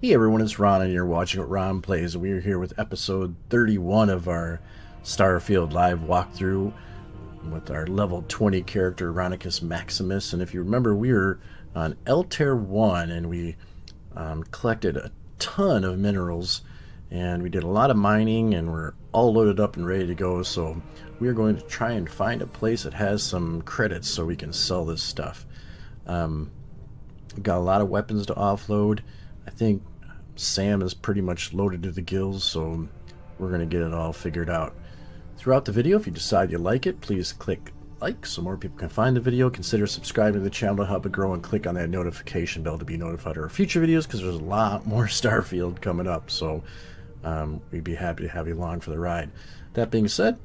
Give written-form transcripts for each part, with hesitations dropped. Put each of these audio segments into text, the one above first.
Hey everyone, it's Ron and you're watching what Ron Plays. We are here with episode 31 of our Starfield live walkthrough with our level 20 character Ronicus Maximus. And if you remember, we were on Altair 1 and we collected a ton of minerals and we did a lot of mining and we're all loaded up and ready to go. So we are going to try and find a place that has some credits so we can sell this stuff. We've got a lot of weapons to offload. I think Sam is pretty much loaded to the gills, so we're going to get it all figured out. Throughout the video, if you decide you like it, please click like so more people can find the video. Consider subscribing to the channel to help it grow and click on that notification bell to be notified of our future videos because there's a lot more Starfield coming up, so we'd be happy to have you along for the ride. That being said,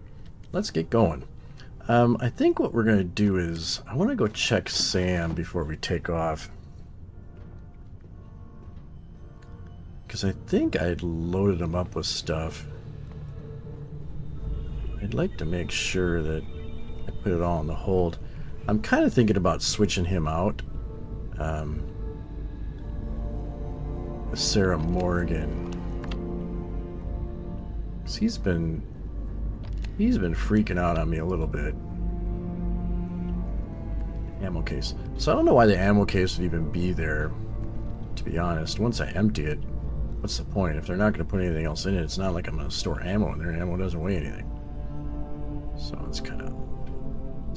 let's get going. I think what we're going to do is I want to go check Sam before we take off. Because I think I'd loaded him up with stuff. I'd like to make sure that I put it all on the hold. I'm kind of thinking about switching him out. Sarah Morgan. 'Cause he's been freaking out on me a little bit. Ammo case. So I don't know why the ammo case would even be there, to be honest. Once I empty it, what's the point? If they're not going to put anything else in it, it's not like I'm going to store ammo in there. Ammo doesn't weigh anything. So it's kind of...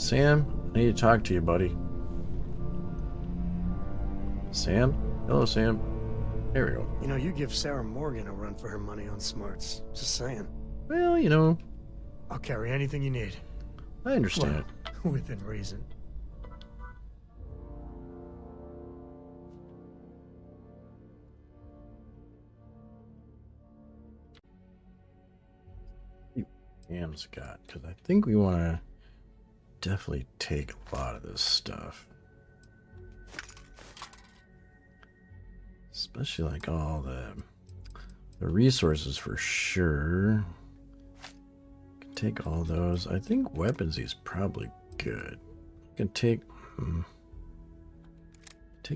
Sam, I need to talk to you, buddy. Sam? Hello, Sam. There we go. You know, you give Sarah Morgan a run for her money on smarts. Just saying. Well, you know... I'll carry anything you need. I understand. Well, within reason. Sam's got, because I think we want to definitely take a lot of this stuff, especially like all the resources for sure. Can take all those. I think weapons is probably good. Can take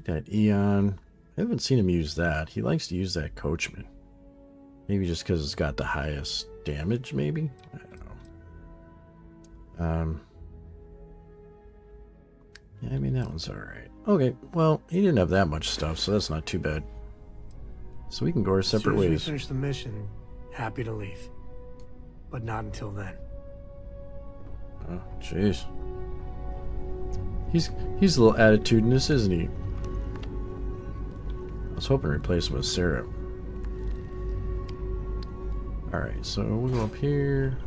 that Eon. I haven't seen him use that. He likes to use that Coachman. Maybe just because it's got the highest damage, maybe? I don't know. Yeah, I mean, that one's alright. Okay, well, he didn't have that much stuff, so that's not too bad. So we can go our separate ways. As soon as we finish the mission, happy to leave. But not until then. Oh, jeez. He's a little attitudinous, isn't he? I was hoping to replace him with Sarah. Alright, so we'll go up here.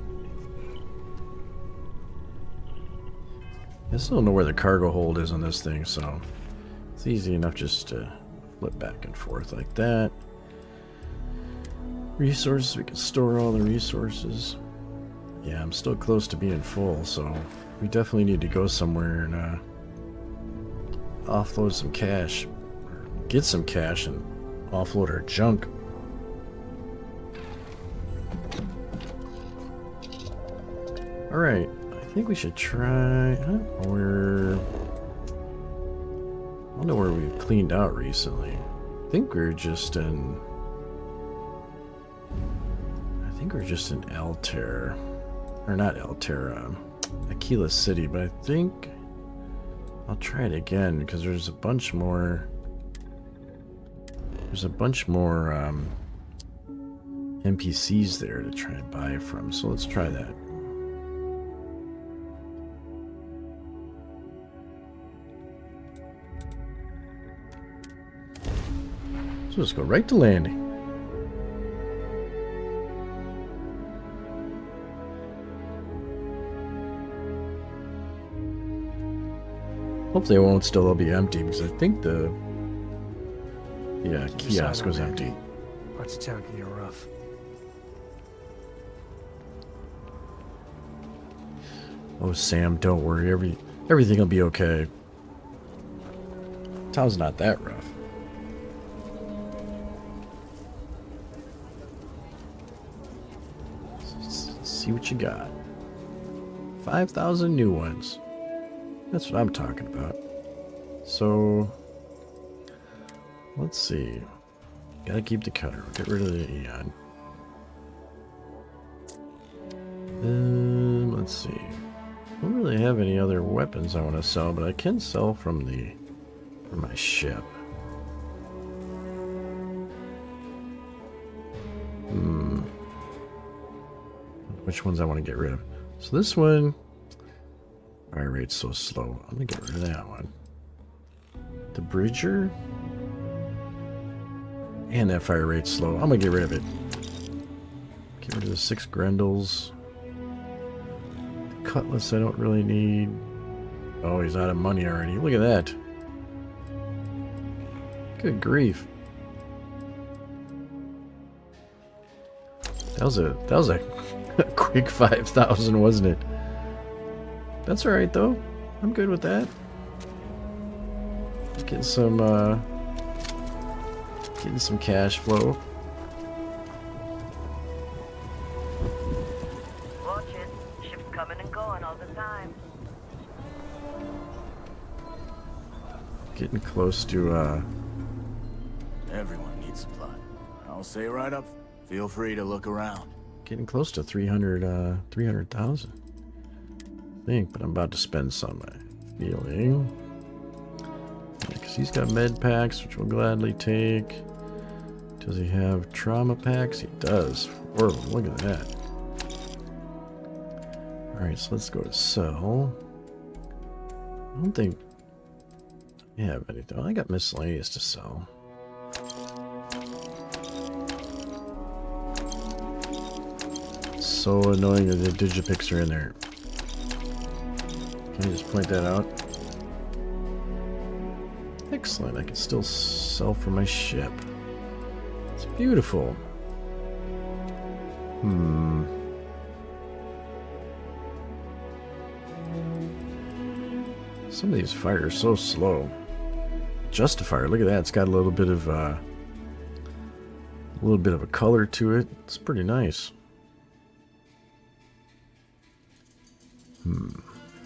I still don't know where the cargo hold is on this thing, so it's easy enough just to flip back and forth like that. Resources, we can store all the resources. Yeah, I'm still close to being full, so we definitely need to go somewhere and offload some cash. Or get some cash and offload our junk. Alright, I think we should try... I don't know where we've cleaned out recently. I think we're just in Altair. Or not Altair, Akila City, but I think I'll try it again because there's a bunch more... NPCs there to try and buy from, so let's try that. So let's go right to landing. Hopefully it won't still all be empty because I think the kiosk was empty. Parts of town can get rough. Oh Sam, don't worry, everything will be okay. Town's not that rough. See what you got. 5,000 new ones. That's what I'm talking about. So, let's see. Gotta keep the cutter. Get rid of the Eon. Let's see. I don't really have any other weapons I want to sell, but I can sell from my ship. Which ones I want to get rid of? So this one, fire rate's so slow. I'm gonna get rid of that one. The Bridger, and that fire rate's slow. I'm gonna get rid of it. Get rid of the 6 Grendels. The Cutlass I don't really need. Oh, he's out of money already. Look at that. Good grief. That was a quick 5,000, wasn't it? That's all right though. I'm good with that. Getting some cash flow. Watch it. Ships coming and going all the time. Getting close to Everyone needs supply. I'll say right up. Feel free to look around. getting close to 300,000. I think, but I'm about to spend some. I'm feeling. Because he's got med packs, which we'll gladly take. Does he have trauma packs? He does. 4 of them. Look at that. Alright, so let's go to sell. I don't think I have anything. I got miscellaneous to sell. It's so annoying that the digipicks are in there. Can I just point that out? Excellent, I can still sell for my ship. It's beautiful. Some of these fires are so slow. Justifier, look at that. It's got a little bit of a color to it. It's pretty nice.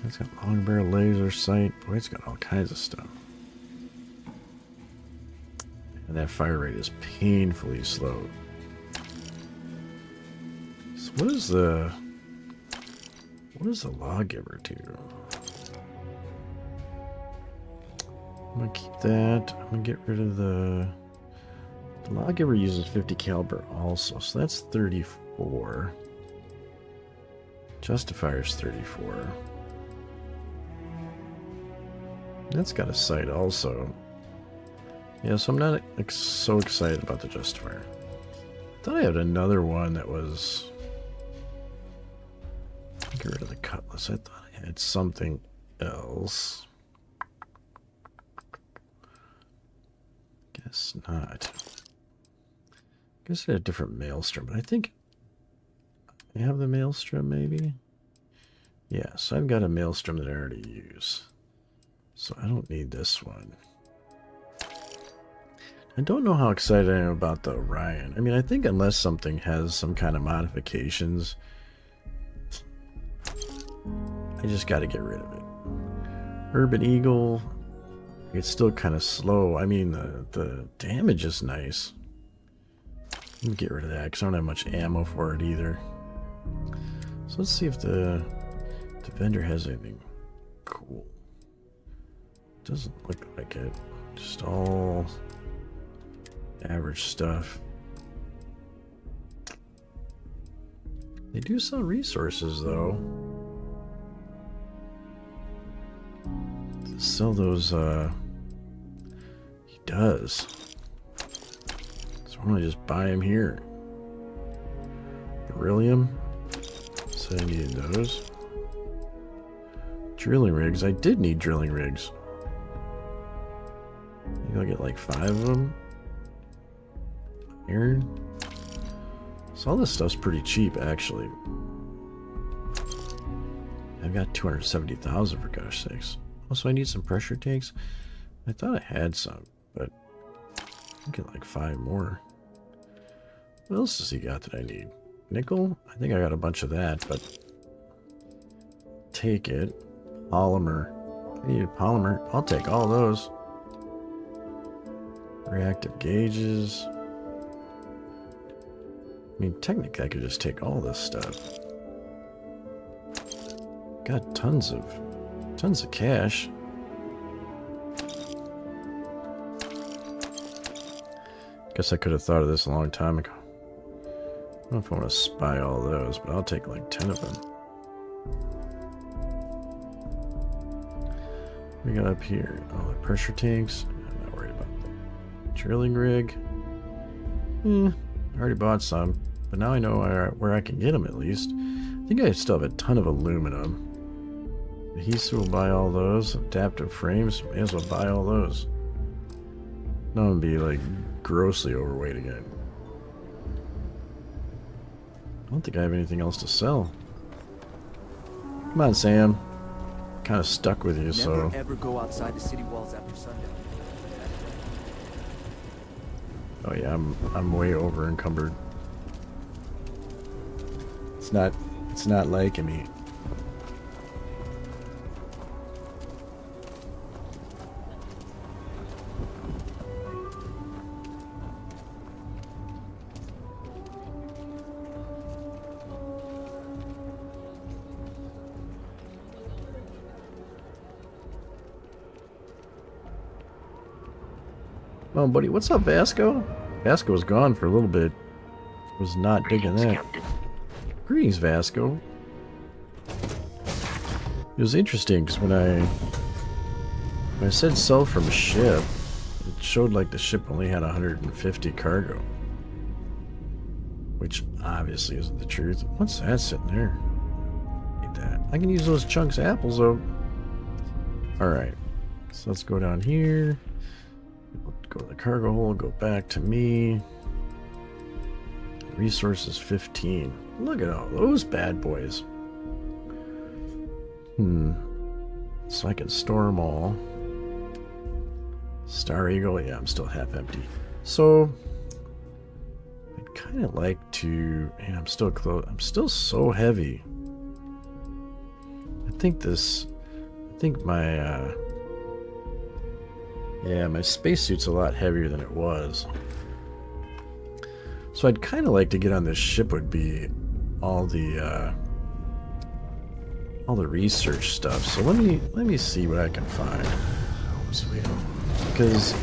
It's got long barrel laser sight. Boy, it's got all kinds of stuff. And that fire rate is painfully slow. So what does the lawgiver do? I'm gonna keep that. I'm gonna get rid of the lawgiver uses 50 caliber also, so that's 34. Justifier's 34. That's got a sight also. Yeah, so I'm not so excited about the Justifier. I thought I had another one that was... Get rid of the Cutlass. I thought I had something else. Guess not. Guess I had a different Maelstrom, but I think I have the Maelstrom maybe? Yeah, so I've got a Maelstrom that I already use. So I don't need this one. I don't know how excited I am about the Orion. I mean, I think unless something has some kind of modifications, I just got to get rid of it. Urban Eagle, it's still kind of slow. I mean, the damage is nice. Let me get rid of that because I don't have much ammo for it either. So let's see if the vendor has anything cool. Doesn't look like it. Just all average stuff. They do sell resources though. To sell those, he does. So I'm gonna just buy him here. Beryllium. So I needed those. Drilling rigs. I did need drilling rigs. I think I'll get like 5 of them. Iron. So all this stuff's pretty cheap, actually. I've got 270,000 for gosh sakes. Also, I need some pressure tanks. I thought I had some, but I'll get like 5 more. What else does he got that I need? Nickel? I think I got a bunch of that, but take it. Polymer. I need a polymer. I'll take all those. Reactive gauges. I mean, technically I could just take all this stuff. Got tons of cash. Guess I could have thought of this a long time ago. I don't know if I want to spy all those, but I'll take like 10 of them. We got up here. Oh, the pressure tanks. I'm not worried about that. Drilling rig. I already bought some, but now I know where I can get them at least. I think I still have a ton of aluminum. Adhesive will buy all those. Adaptive frames, may as well buy all those. No one be like grossly overweight again. I don't think I have anything else to sell. Come on, Sam. Kind of stuck with you, so. Never ever go outside the city walls after sundown. Oh yeah, I'm way over encumbered. It's not liking me. Oh, buddy, what's up, Vasco? Vasco was gone for a little bit. Was not digging that. Greetings, Vasco. It was interesting because when I said sell from ship, it showed like the ship only had 150 cargo, which obviously isn't the truth. What's that sitting there? Need that. I can use those chunks of apples though. All right, so let's go down here. Go to the cargo hold, go back to me. Resources 15. Look at all those bad boys. So I can store them all. Star Eagle, yeah, I'm still half empty. So I'd kind of like to, and I'm still close. I'm still so heavy. I think my yeah, my spacesuit's a lot heavier than it was. So I'd kind of like to get on this ship would be all the research stuff. So let me see what I can find. Oh, sweet. Because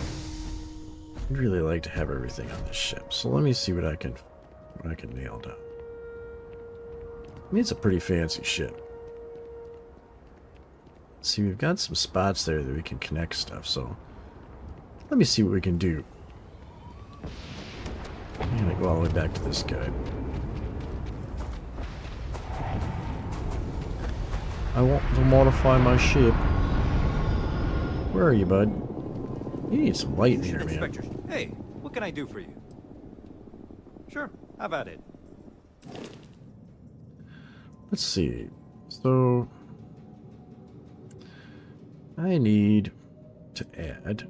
I'd really like to have everything on this ship. So let me see what I can nail down. I mean, it's a pretty fancy ship. See, we've got some spots there that we can connect stuff, so let me see what we can do. I'm gonna go all the way back to this guy. I want to modify my ship. Where are you, bud? You need some light in here, man. Inspector, hey, what can I do for you? Sure, how about it? Let's see. So I need to add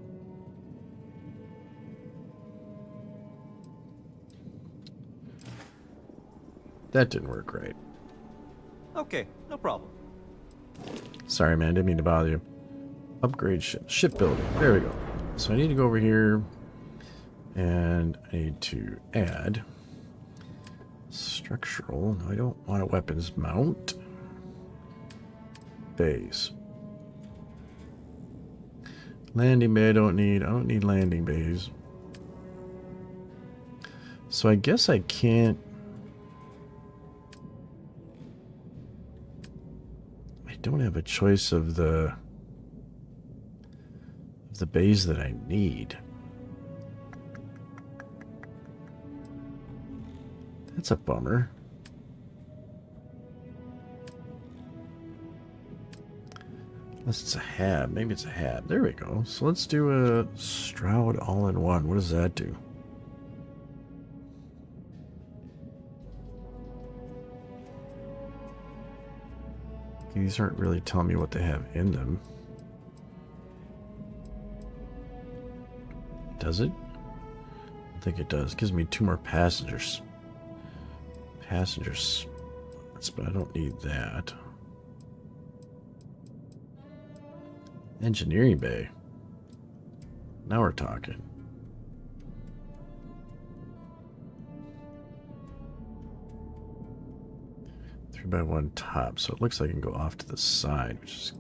that didn't work right. Okay, no problem. Sorry, man. Didn't mean to bother you. Upgrade shipbuilding. There we go. So I need to go over here and I need to add structural. No, I don't want a weapons mount. Base. Landing bay I don't need landing bays. So I guess I can't. I don't have a choice of the bays that I need. That's a bummer. Unless it's a hab. Maybe it's a hab. There we go. So let's do a Stroud all-in-one. What does that do? These aren't really telling me what they have in them. Does it? I think it does. It gives me 2 more passengers. But I don't need that. Engineering bay. Now we're talking. 3x1 top, so it looks like I can go off to the side, which is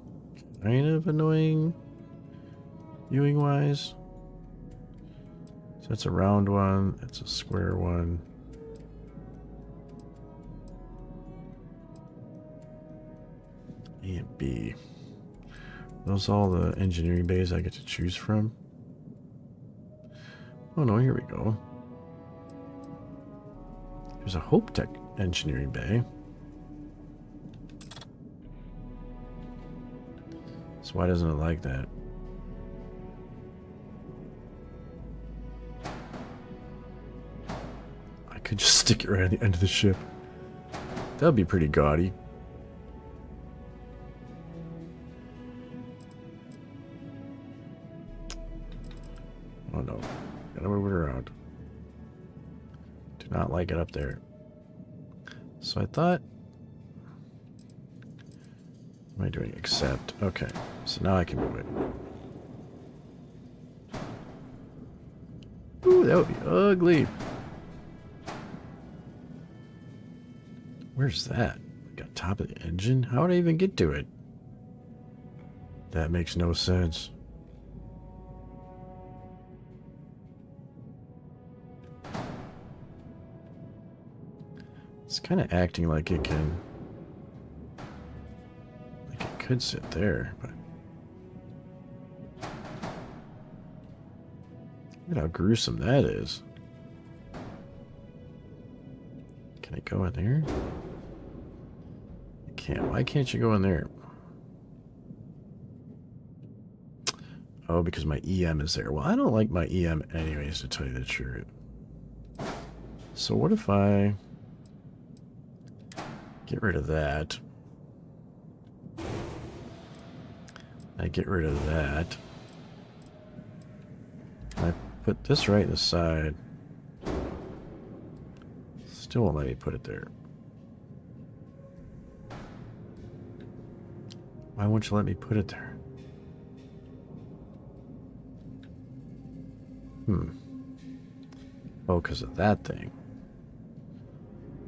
kind of annoying viewing wise. So that's a round one, that's a square one. A and B. Those all the engineering bays I get to choose from. Oh no, here we go. There's a Hope Tech engineering bay. So why doesn't it like that? I could just stick it right at the end of the ship. That would be pretty gaudy. Oh no. Gotta move it around. Do not like it up there. So I thought... What am I doing? Accept. Okay. So now I can move it. Ooh, that would be ugly. Where's that? Like on top of the engine? How would I even get to it? That makes no sense. It's kind of acting like it can... Like it could sit there, but... Look at how gruesome that is. Can I go in there? I can't. Why can't you go in there? Oh, because my EM is there. Well, I don't like my EM anyways, to tell you the truth. So what if I... Get rid of that. I get rid of that. I put this right in the side. Still won't let me put it there. Why won't you let me put it there? Oh, because of that thing.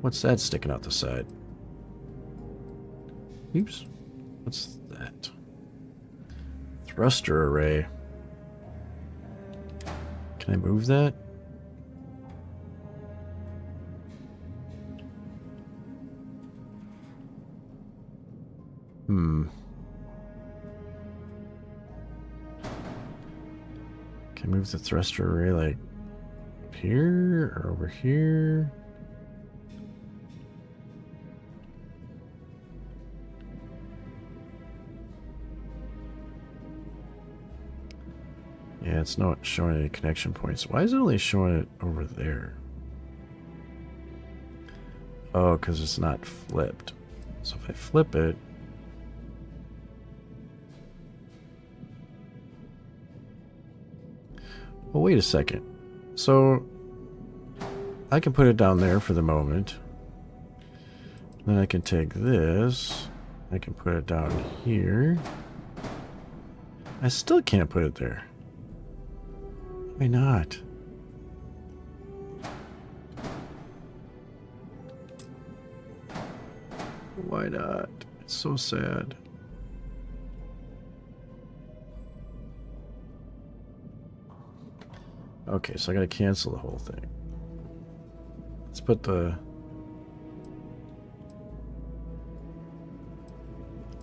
What's that sticking out the side? Oops. What's that? Thruster array. Can I move that? Can I move the thruster array like up here or over here? Yeah, it's not showing any connection points. Why is it only showing it over there? Oh, because it's not flipped. So if I flip it... Well, wait a second. So I can put it down there for the moment. Then I can take this. I can put it down here. I still can't put it there. Why not? Why not? It's so sad. Okay, so I gotta cancel the whole thing. Let's put the...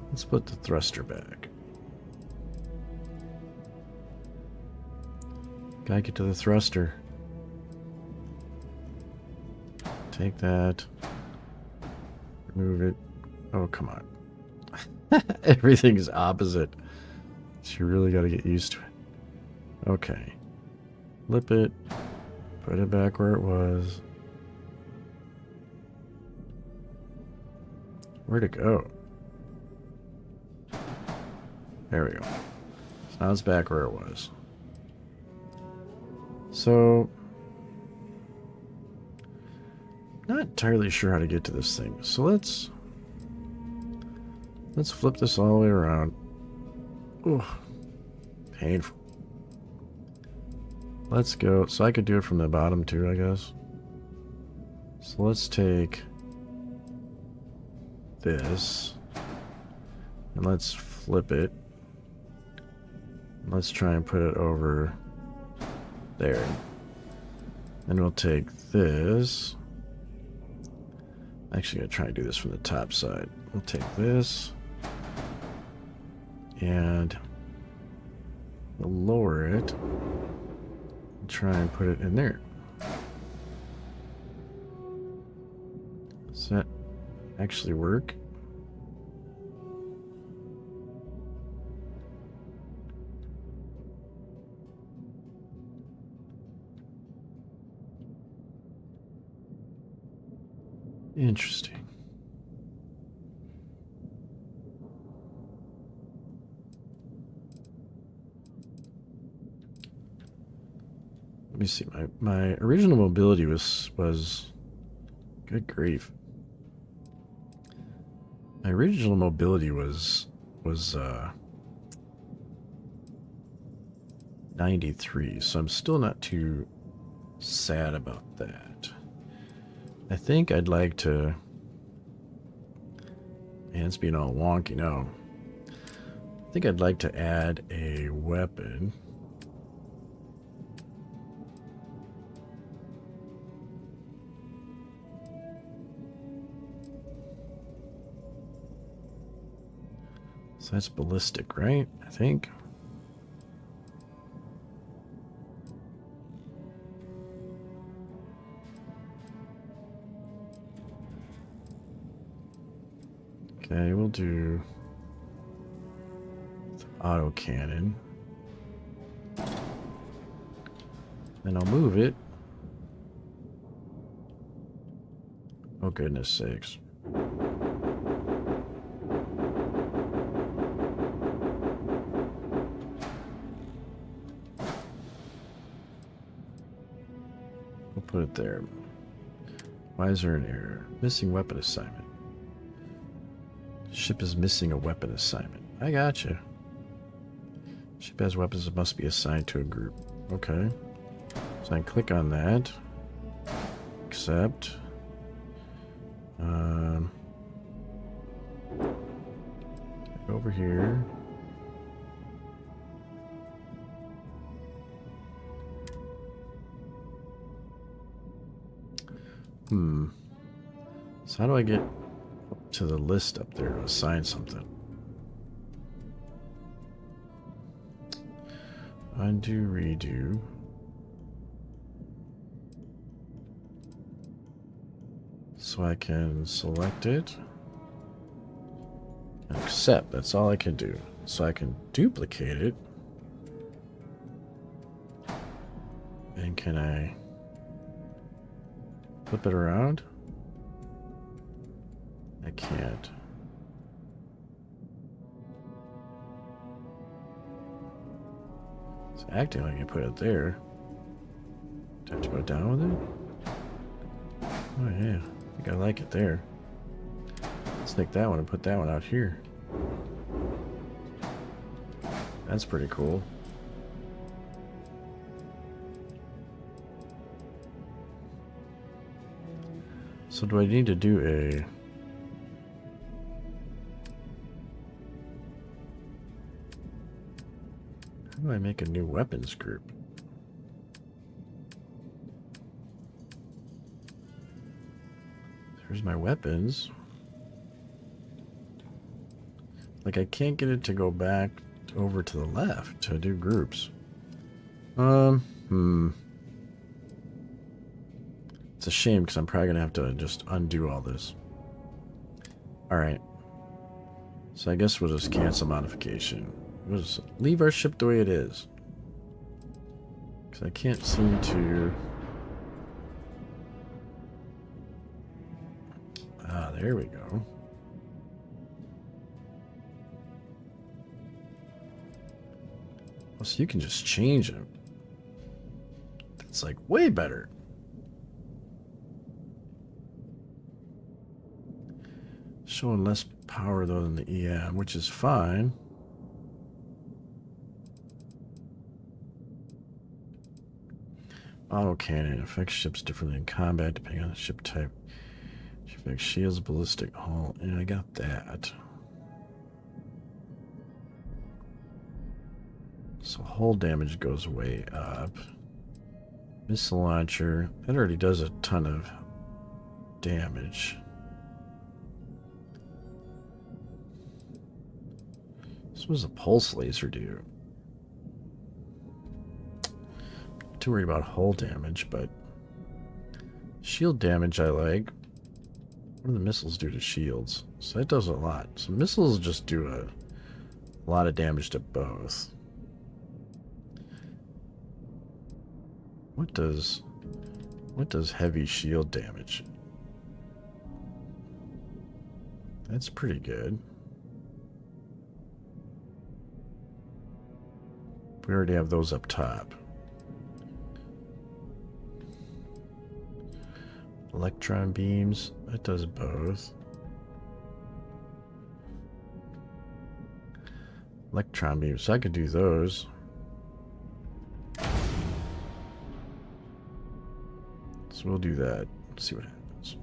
Let's put the thruster back. Gotta get to the thruster. Take that. Remove it. Oh, come on. Everything's opposite. So you really gotta get used to it. Okay. Flip it. Put it back where it was. Where'd it go? There we go. So now it's back where it was. So, not entirely sure how to get to this thing. So let's flip this all the way around. Ooh, painful. Let's go. So I could do it from the bottom too, I guess. So let's take this. And let's flip it. Let's try and put it over there. And we'll take this. Actually, I'm going to try and do this from the top side. We'll take this. And we'll lower it. And try and put it in there. Does that actually work? Interesting. Let me see. My original mobility was good grief. My original mobility was 93, so I'm still not too sad about that. I think I'd like to... Man, it's being all wonky now. I think I'd like to add a weapon. So that's ballistic, right? I think. Okay, we'll do auto cannon. Then I'll move it. Oh, goodness sakes. We'll put it there. Why is there an error? Missing weapon assignment. Ship is missing a weapon assignment. I gotcha. Ship has weapons that must be assigned to a group. Okay. So I can click on that. Accept. Over here. So how do I get to the list up there to assign something? Undo, redo. So I can select it. And accept. That's all I can do. So I can duplicate it. And can I flip it around? I can't. It's acting like I put it there. Do I have to go down with it? Oh yeah, I think I like it there. Let's take that one and put that one out here. That's pretty cool. So do I need to do a... How do I make a new weapons group? There's my weapons. Like, I can't get it to go back over to the left to do groups. It's a shame because I'm probably going to have to just undo all this. Alright. So I guess we'll just cancel modification. We'll just leave our ship the way it is. Because I can't seem to... Ah, there we go. Oh, so you can just change them. That's like way better. Showing less power though than the EM, which is fine. Auto cannon affects ships differently in combat depending on the ship type. She fixed shields, ballistic hull. Yeah, I got that. So hull damage goes way up. Missile launcher. That already does a ton of damage. This was a pulse laser do. Not too worried about hull damage, but shield damage I like. What do the missiles do to shields? So that does a lot. So missiles just do a lot of damage to both. What does heavy shield damage? That's pretty good. We already have those up top. Electron beams, that does both. Electron beams, so I could do those. So we'll do that. Let's see what happens.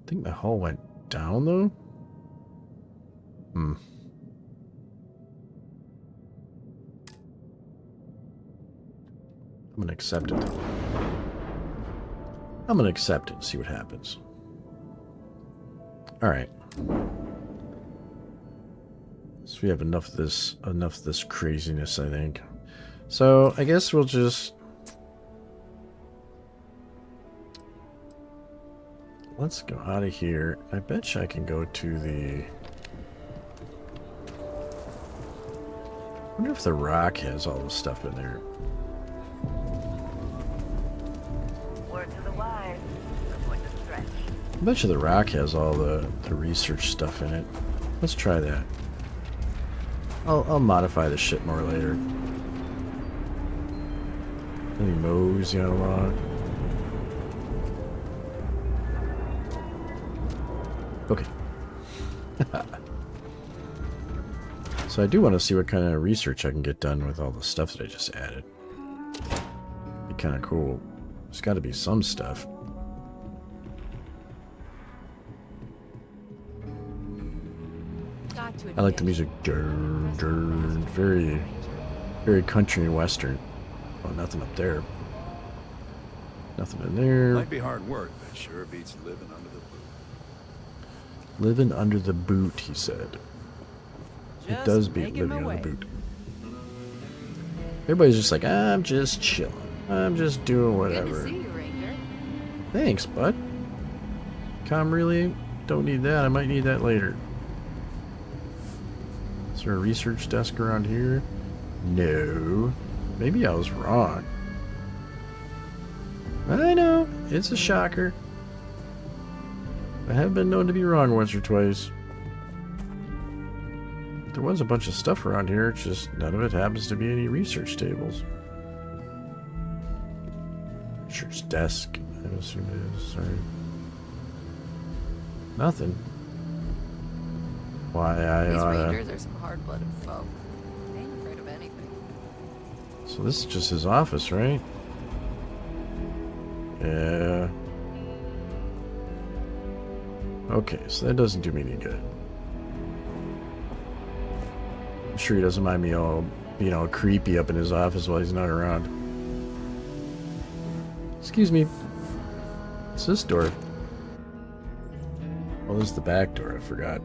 I think the hull went down though. I'm gonna accept it. I'm gonna accept it and see what happens. Alright. So we have enough of this craziness, I think. So I guess we'll just let's go out of here. I bet you I can go to the I wonder if the rock has all the stuff in there. Word to the wise. I'm going to stretch. I bet you the rock has all the research stuff in it. Let's try that. I'll modify the shit more later. Any mosey on along. Okay. So I do want to see what kind of research I can get done with all the stuff that I just added. Be kind of cool. There's got to be some stuff. I like the music. Very, very country and western. Oh, nothing up there. Nothing in there. Might be hard work, but sure beats living under the boot. Living under the boot, he said. It does beat living under the boot. Everybody's just like, I'm just chilling. I'm just doing whatever. Good to see you, Ranger. Thanks, bud. Com really? Don't need that. I might need that later. Is there a research desk around here? No. Maybe I was wrong. I know. It's a shocker. I have been known to be wrong once or twice. There was a bunch of stuff around here. It's just none of it happens to be any research tables. Research desk. I assume it is. Sorry. Nothing. Why These I Rangers are some hard-blooded folk. They ain't afraid of anything. So this is just his office, right? Yeah. Okay, so that doesn't do me any good. I'm sure he doesn't mind me all being all creepy up in his office while he's not around. Excuse me. What's this door? Oh, this is the back door, I forgot.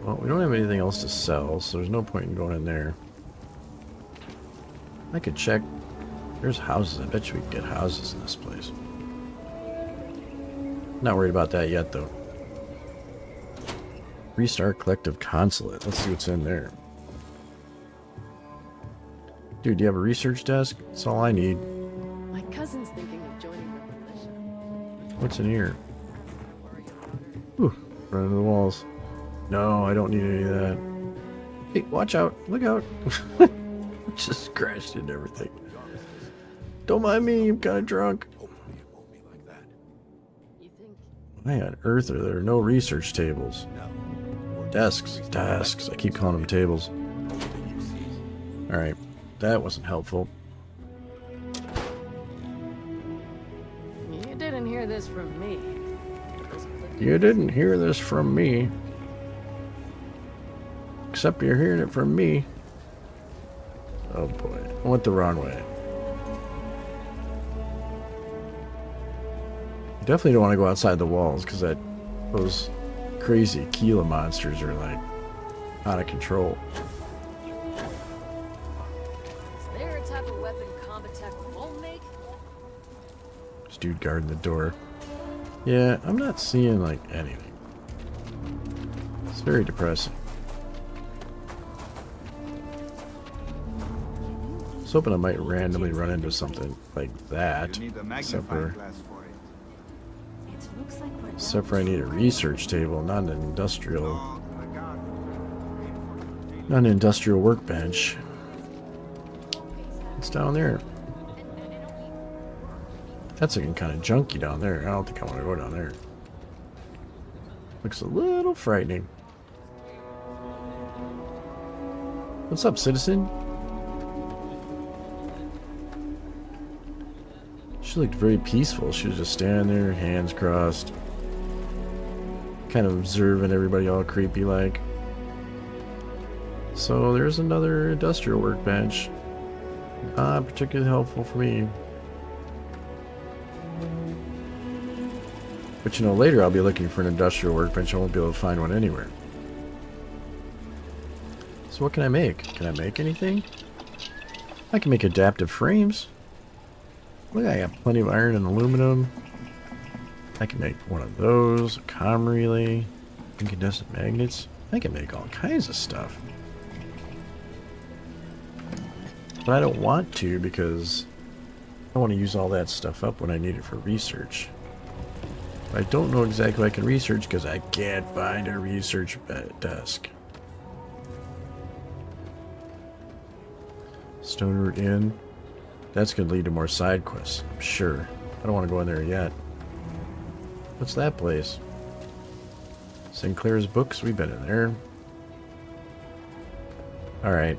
Well, we don't have anything else to sell, so there's no point in going in there. I could check. There's houses. I bet you we can get houses in this place. Not worried about that yet, though. Restart collective consulate. Let's see what's in there. Dude, do you have a research desk? That's all I need. My cousin's thinking of joining the militia. What's in here? Ooh, run into the walls. No, I don't need any of that. Hey, watch out. Look out. Just crashed into everything. Don't mind me, I'm kind of drunk. Hopefully it won't be like that. You think? Why on earth are there no research tables? No. Desks. I keep calling them tables. Alright, that wasn't helpful. You didn't hear this from me. You didn't hear this from me. Except you're hearing it from me. Oh boy, I went the wrong way. You definitely don't want to go outside the walls, because those crazy Akila monsters are like out of control. Is there a type of weapon combat tech won't make? This dude guarding the door. Yeah, I'm not seeing like anything. It's very depressing. I was hoping I might randomly run into something like that. Except for I need a research table, not an industrial workbench. It's down there. That's looking kind of junky down there. I don't think I want to go down there. Looks a little frightening. What's up, citizen? She looked very peaceful. She was just standing there, hands crossed. Kind of observing everybody all creepy like. So there's another industrial workbench. Not particularly helpful for me. But you know, later I'll be looking for an industrial workbench. I won't be able to find one anywhere. So what can I make? Can I make anything? I can make adaptive frames. Look, I got plenty of iron and aluminum. I can make one of those, a comm relay, incandescent magnets. I can make all kinds of stuff. But I don't want to, because I want to use all that stuff up when I need it for research. I don't know exactly what I can research because I can't find a research desk. Stone Root Inn. That's going to lead to more side quests, I'm sure. I don't want to go in there yet. What's that place? Sinclair's Books. We've been in there. Alright.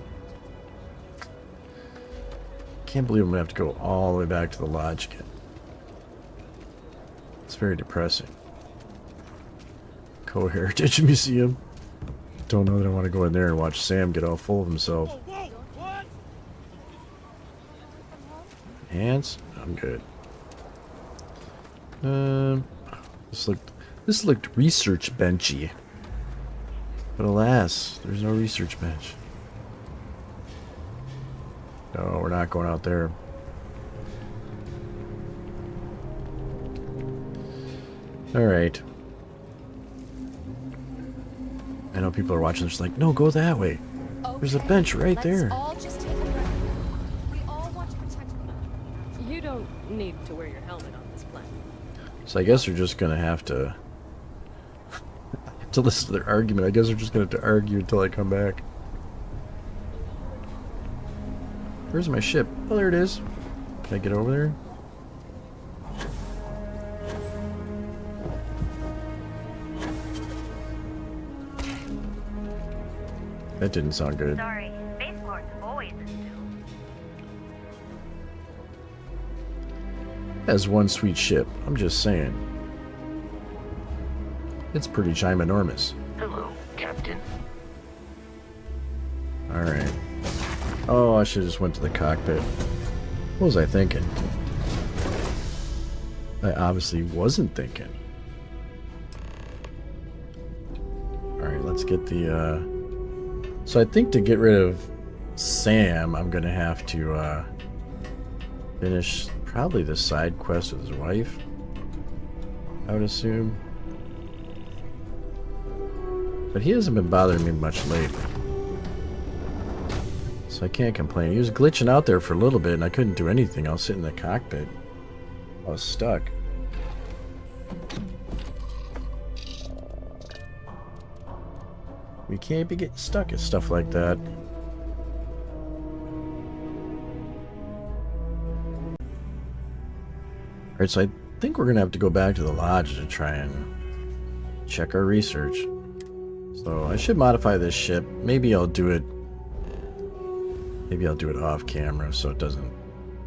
Can't believe I'm going to have to go all the way back to the lodge again. It's very depressing. Co-Heritage Museum. Don't know that I want to go in there and watch Sam get all full of himself. Hands? I'm good. This looked research benchy. But alas, there's no research bench. No, we're not going out there. Alright. I know people are watching this like, no, go that way. There's a bench right there. All just take a breath. We all want to protect people. You don't need to wear your helmet on this planet. So I guess we're just gonna have to listen to their argument. I guess we're just gonna have to argue until I come back. Where's my ship? Oh, there it is. Can I get over there? That didn't sound good. Sorry, spaceport's always assumed. As one sweet ship, I'm just saying. It's pretty ginormous. Hello, Captain. Alright. Oh, I should have just went to the cockpit. What was I thinking? I obviously wasn't thinking. Alright, let's get the, So I think to get rid of Sam, I'm gonna have to, finish probably the side quest with his wife, I would assume. But he hasn't been bothering me much lately. So I can't complain. He was glitching out there for a little bit and I couldn't do anything. I was sitting in the cockpit. I was stuck. We can't be getting stuck at stuff like that. Alright, so I think we're going to have to go back to the lodge to try and check our research. So I should modify this ship. Maybe I'll do it off camera so it doesn't,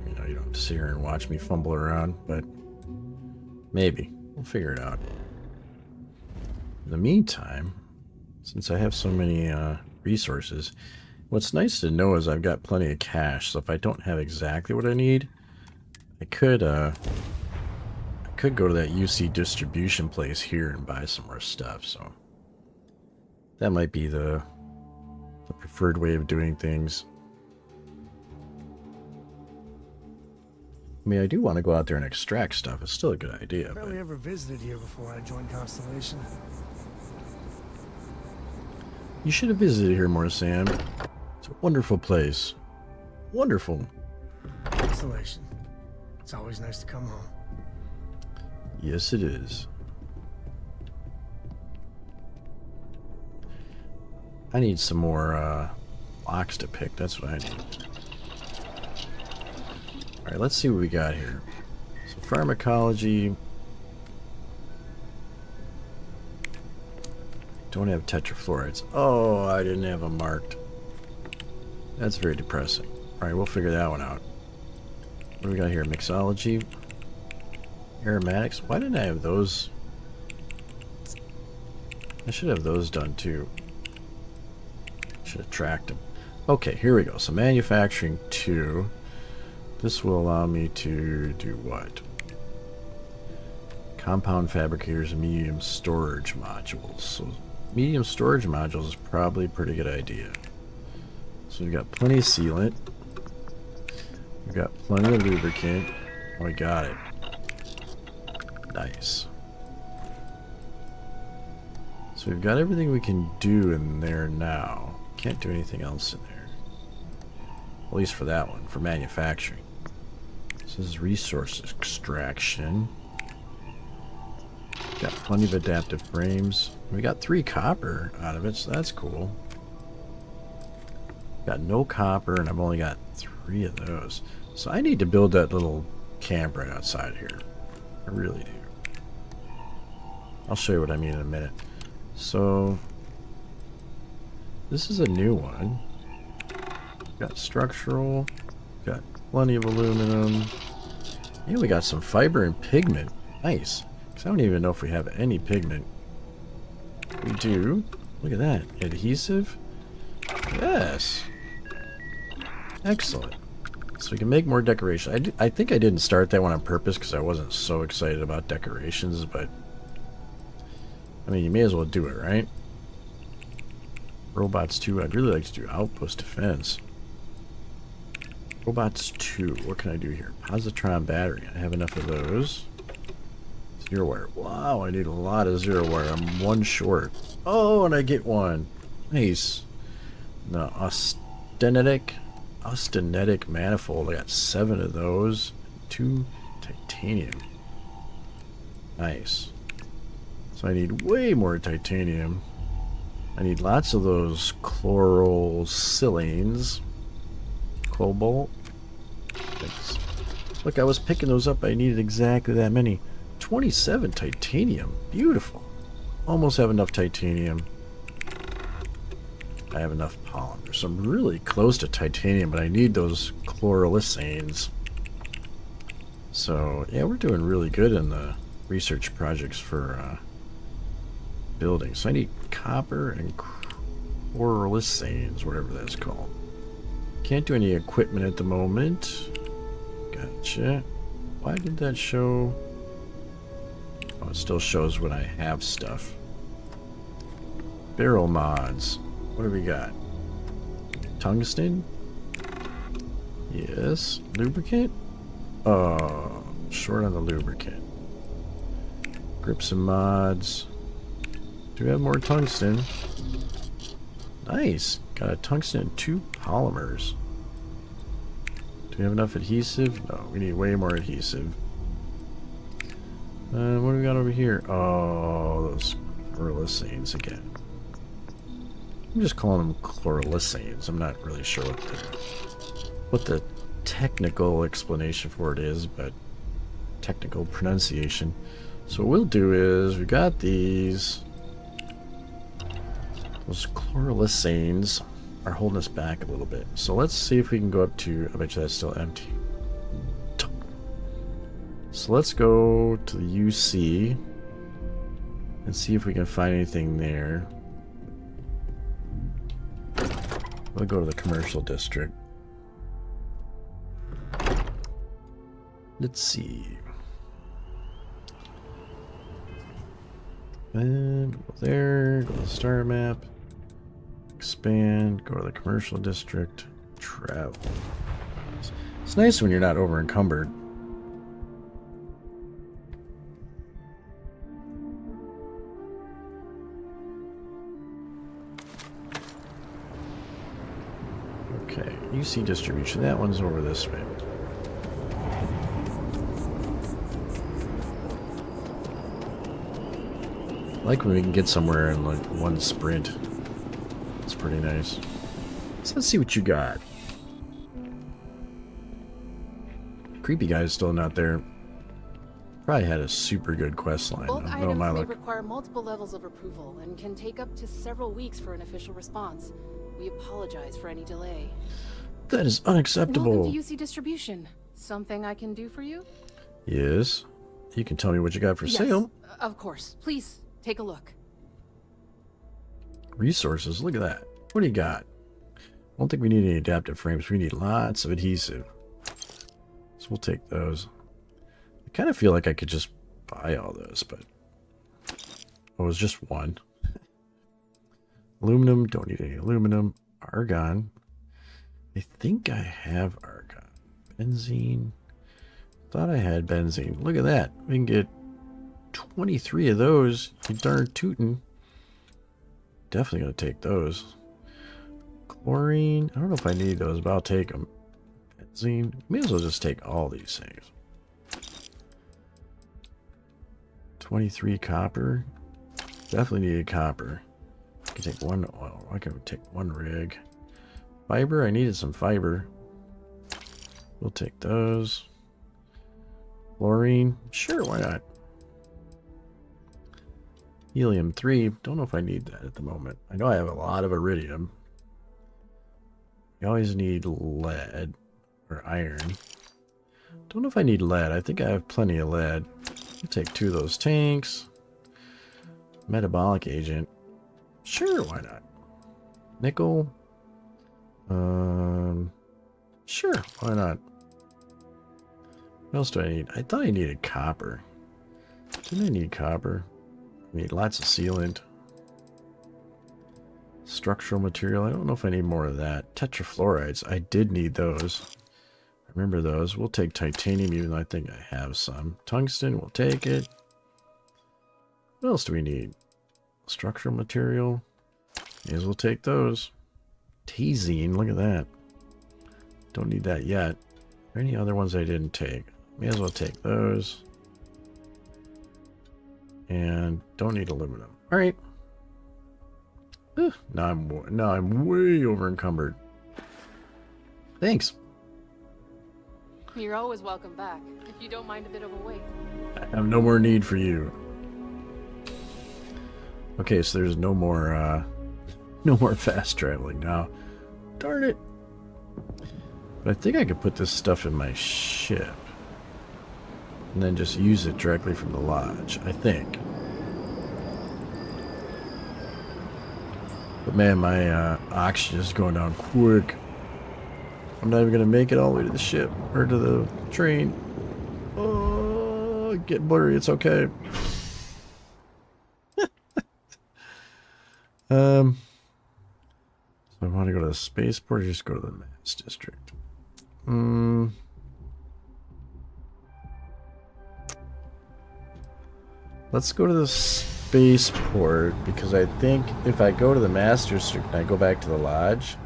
you know, you don't have to sit here and watch me fumble around, but maybe. We'll figure it out. In the meantime, since I have so many resources, what's nice to know is I've got plenty of cash, so if I don't have exactly what I need, I could go to that UC distribution place here and buy some more stuff, so that might be the preferred way of doing things. I mean, I do want to go out there and extract stuff. It's still a good idea. Barely ever visited here before I joined Constellation. You should have visited here more, Sam. It's a wonderful place. Wonderful. Constellation. It's always nice to come home. Yes, it is. I need some more locks to pick. That's what I need. Alright, let's see what we got here. So pharmacology. Don't have tetrafluorides. Oh, I didn't have them marked. That's very depressing. Alright, we'll figure that one out. What do we got here? Mixology. Aromatics. Why didn't I have those? I should have those done too. Should have tracked them. Okay, here we go. So manufacturing 2. This will allow me to do what? Compound fabricators and medium storage modules. So medium storage modules is probably a pretty good idea. So we've got plenty of sealant. We've got plenty of lubricant. Oh, we got it. Nice. So we've got everything we can do in there now. Can't do anything else in there. At least for that one, for manufacturing. This is resource extraction. Got plenty of adaptive frames. We got 3 copper out of it, so that's cool. Got no copper, and I've only got 3 of those. So I need to build that little camp right outside here. I really do. I'll show you what I mean in a minute. So this is a new one. Got structural. Got plenty of aluminum. Yeah, we got some fiber and pigment. Nice. Because I don't even know if we have any pigment. We do. Look at that. Adhesive. Yes. Excellent. So we can make more decoration. I think I didn't start that one on purpose because I wasn't so excited about decorations, but I mean, you may as well do it, right? Robots 2. I'd really like to do Outpost defense. Robots 2. What can I do here? Positron battery. I have enough of those. Zero wire. Wow, I need a lot of zero wire. I'm 1 short. Oh, and I get 1. Nice. The austenitic manifold. I got 7 of those. 2 titanium. Nice. So I need way more titanium. I need lots of those chlorosilanes. Cobalt. Thanks. Look, I was picking those up. I needed exactly that many. 27 titanium. Beautiful. Almost have enough titanium. I have enough polymer. So I'm really close to titanium, but I need those chlorosilanes. So, yeah, we're doing really good in the research projects for building. So I need copper and chlorosilanes, whatever that's called. Can't do any equipment at the moment. Gotcha. Why did that show? Oh, it still shows when I have stuff. Barrel mods. What do we got? Tungsten? Yes. Lubricant? Oh, short on the lubricant. Grips and mods. Do we have more tungsten? Nice. Got a tungsten and 2 polymers. Do we have enough adhesive? No, we need way more adhesive. What do we got over here? Oh, those chlorosilanes again. I'm just calling them chlorosilanes. I'm not really sure what the technical explanation for it is, but technical pronunciation. So what we'll do is, we got these. Those Chlorosilanes are holding us back a little bit. So let's see if we can go up to, I bet you that's still empty. So let's go to the UC and see if we can find anything there. We'll go to the commercial district. Let's see. And go there, go to the star map, expand, go to the commercial district, travel. It's nice when you're not over encumbered. Okay, UC distribution, that one's over this way. I like when we can get somewhere in like one sprint. It's pretty nice. So let's see what you got. Creepy guy's still not there. Probably had a super good quest line. Bulk No, items my may luck. require multiple levels of approval and can take up to several weeks for an official response. We apologize for any delay. That is unacceptable. Welcome to UC Distribution. Something I can do for you? Yes. You can tell me what you got for Yes, sale. of course. Please, take a look. Resources, look at that. What do you got? I don't think we need any adaptive frames. We need lots of adhesive. So we'll take those. I kind of feel like I could just buy all those, but... Oh, it was just one. Aluminum, don't need any aluminum. Argon. I think I have argon. Benzene. Thought I had benzene. Look at that. We can get 23 of those. You darn tootin'. Definitely gonna take those. Chlorine. I don't know if I need those, but I'll take them. Benzene. May as well just take all these things. 23 copper. Definitely needed copper. I can take one oil. I can take one rig. Fiber. I needed some fiber. We'll take those. Fluorine. Sure, why not? Helium-3. Don't know if I need that at the moment. I know I have a lot of iridium. You always need lead or iron. Don't know if I need lead. I think I have plenty of lead. I'll take 2 of those tanks. Metabolic agent. Sure, why not? Nickel. Sure, why not? What else do I need? I thought I needed copper. Didn't I need copper? I need lots of sealant. Structural material. I don't know if I need more of that. Tetrafluorides. I did need those. Remember those. We'll take titanium, even though I think I have some. Tungsten. We'll take it. What else do we need? Structural material. May as well take those. Tazine. Look at that. Don't need that yet. Are there any other ones I didn't take? May as well take those. And don't need aluminum. All right. Now I'm way over encumbered. Thanks. You're always welcome back, if you don't mind a bit of a wait. I have no more need for you. Okay, so there's no more fast traveling now. Darn it. But I think I could put this stuff in my ship. And then just use it directly from the lodge, I think. But man, my oxygen is going down quick. I'm not even going to make it all the way to the ship, or to the train. Oh, get blurry, it's okay. So I want to go to the spaceport or just go to the mass district? Let's go to the spaceport, because I think if I go to the mass district and I go back to the lodge,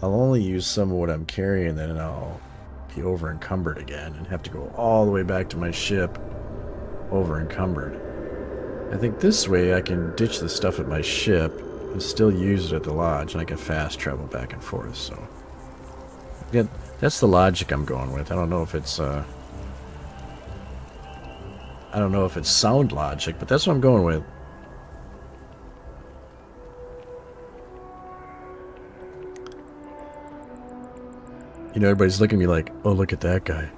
I'll only use some of what I'm carrying, then I'll be over encumbered again and have to go all the way back to my ship over encumbered. I think this way I can ditch the stuff at my ship and still use it at the lodge, and I can fast travel back and forth. So again, that's the logic I'm going with. I don't know if it's I don't know if it's sound logic, but that's what I'm going with. You know, everybody's looking at me like, oh, look at that guy.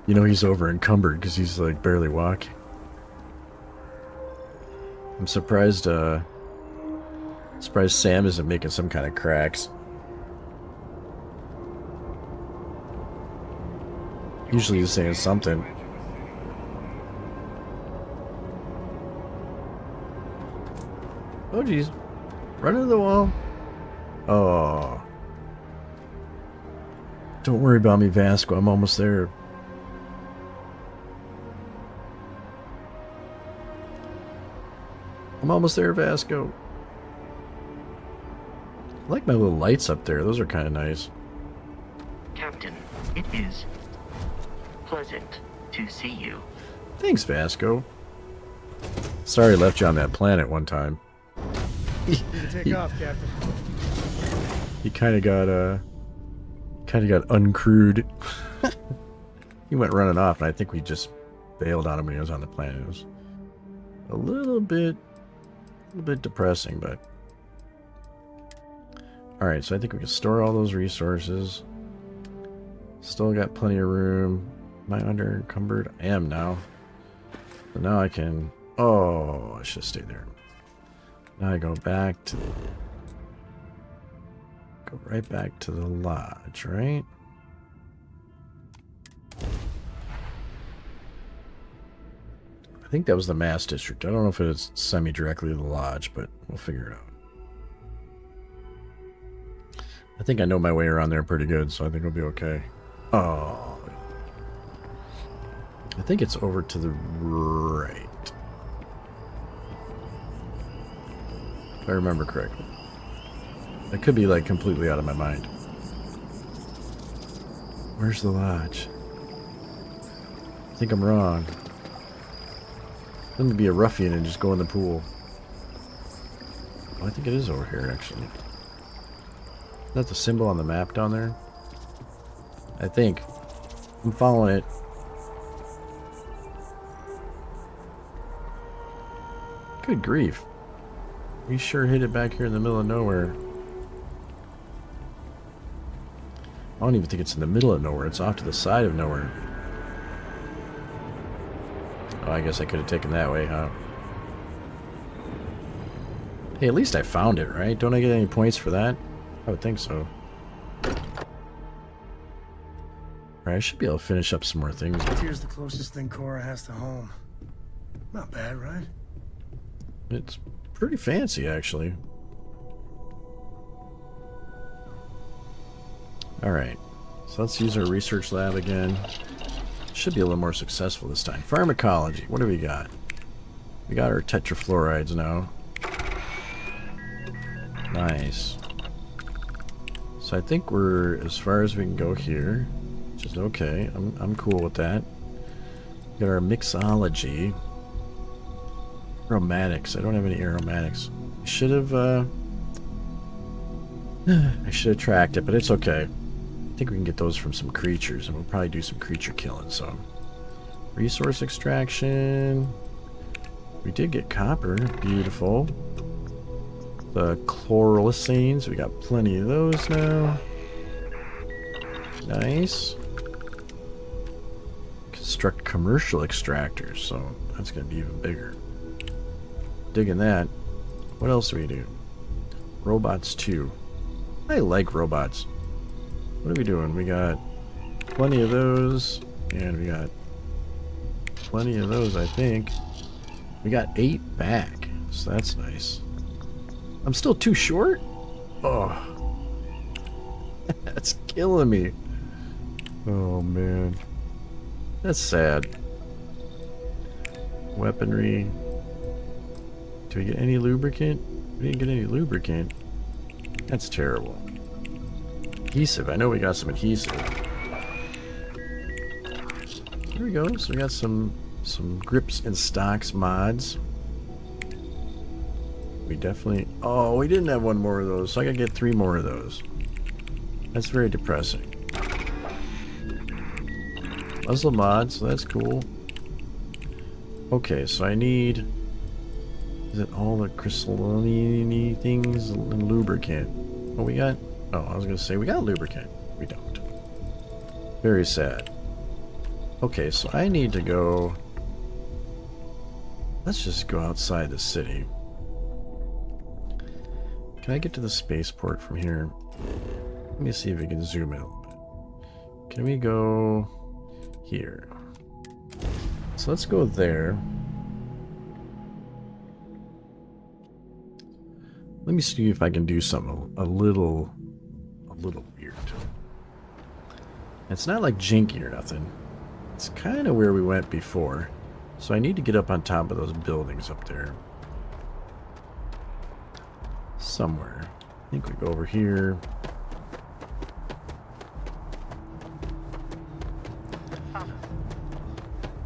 You know he's over encumbered because he's like barely walking. I'm surprised Sam isn't making some kind of cracks. Usually he's saying something. Oh geez. Run into the wall. Oh. Don't worry about me, Vasco. I'm almost there. I'm almost there, Vasco. I like my little lights up there. Those are kind of nice. Captain, it is pleasant to see you. Thanks, Vasco. Sorry I left you on that planet one time. Take off, Captain. He kind of got uncrewed. He went running off, and I think we just bailed on him when he was on the planet. It was a little bit depressing, but all right. So I think we can store all those resources. Still got plenty of room. Am I under encumbered? I am now. So now I can. Oh, I should stay there. Now I go back to. Go right back to the lodge, right? I think that was the mass district. I don't know if it's semi-directly to the lodge, but we'll figure it out. I think I know my way around there pretty good, so I think we'll be okay. Oh. I think it's over to the right. If I remember correctly. I could be like completely out of my mind. Where's the lodge? I think I'm wrong. Let me be a ruffian and just go in the pool. Oh, I think it is over here, actually. Is that the symbol on the map down there? I think. I'm following it. Good grief. We sure hit it back here in the middle of nowhere. I don't even think it's in the middle of nowhere. It's off to the side of nowhere. Oh, I guess I could have taken that way, huh? Hey, at least I found it, right? Don't I get any points for that? I would think so. Alright, I should be able to finish up some more things. Here's the closest thing Cora has to home. Not bad, right? It's pretty fancy, actually. Alright, so let's use our research lab again. Should be a little more successful this time. Pharmacology, what do we got? We got our tetrafluorides now. Nice. So I think we're as far as we can go here, which is okay. I'm cool with that. We got our mixology. Aromatics. I don't have any aromatics. Should have I should have tracked it, but it's okay. I think we can get those from some creatures, and we'll probably do some creature killing. So, resource extraction. We did get copper. Beautiful. The chlorosilanes. We got plenty of those now. Nice. Construct commercial extractors. So, that's going to be even bigger. Digging that. What else do we do? Robots 2. I like robots. What are we doing? We got plenty of those, and we got plenty of those, I think. We got 8 back, so that's nice. I'm still too short? Oh. That's killing me. Oh, man. That's sad. Weaponry. Do we get any lubricant? We didn't get any lubricant. That's terrible. Adhesive. I know we got some adhesive. Here we go. So we got some grips and stocks mods. We definitely... Oh, we didn't have one more of those, so I gotta get 3 more of those. That's very depressing. Muzzle mod, so that's cool. Okay, so I need... Is it all the Chlorosilanes things and lubricant? Oh, we got... Oh, I was going to say we got lubricant. We don't. Very sad. Okay, so I need to go... Let's just go outside the city. Can I get to the spaceport from here? Let me see if we can zoom in a little bit. Can we go here? So let's go there. Let me see if I can do something a little weird. It's not like janky or nothing. It's kind of where we went before. So I need to get up on top of those buildings up there. Somewhere. I think we go over here.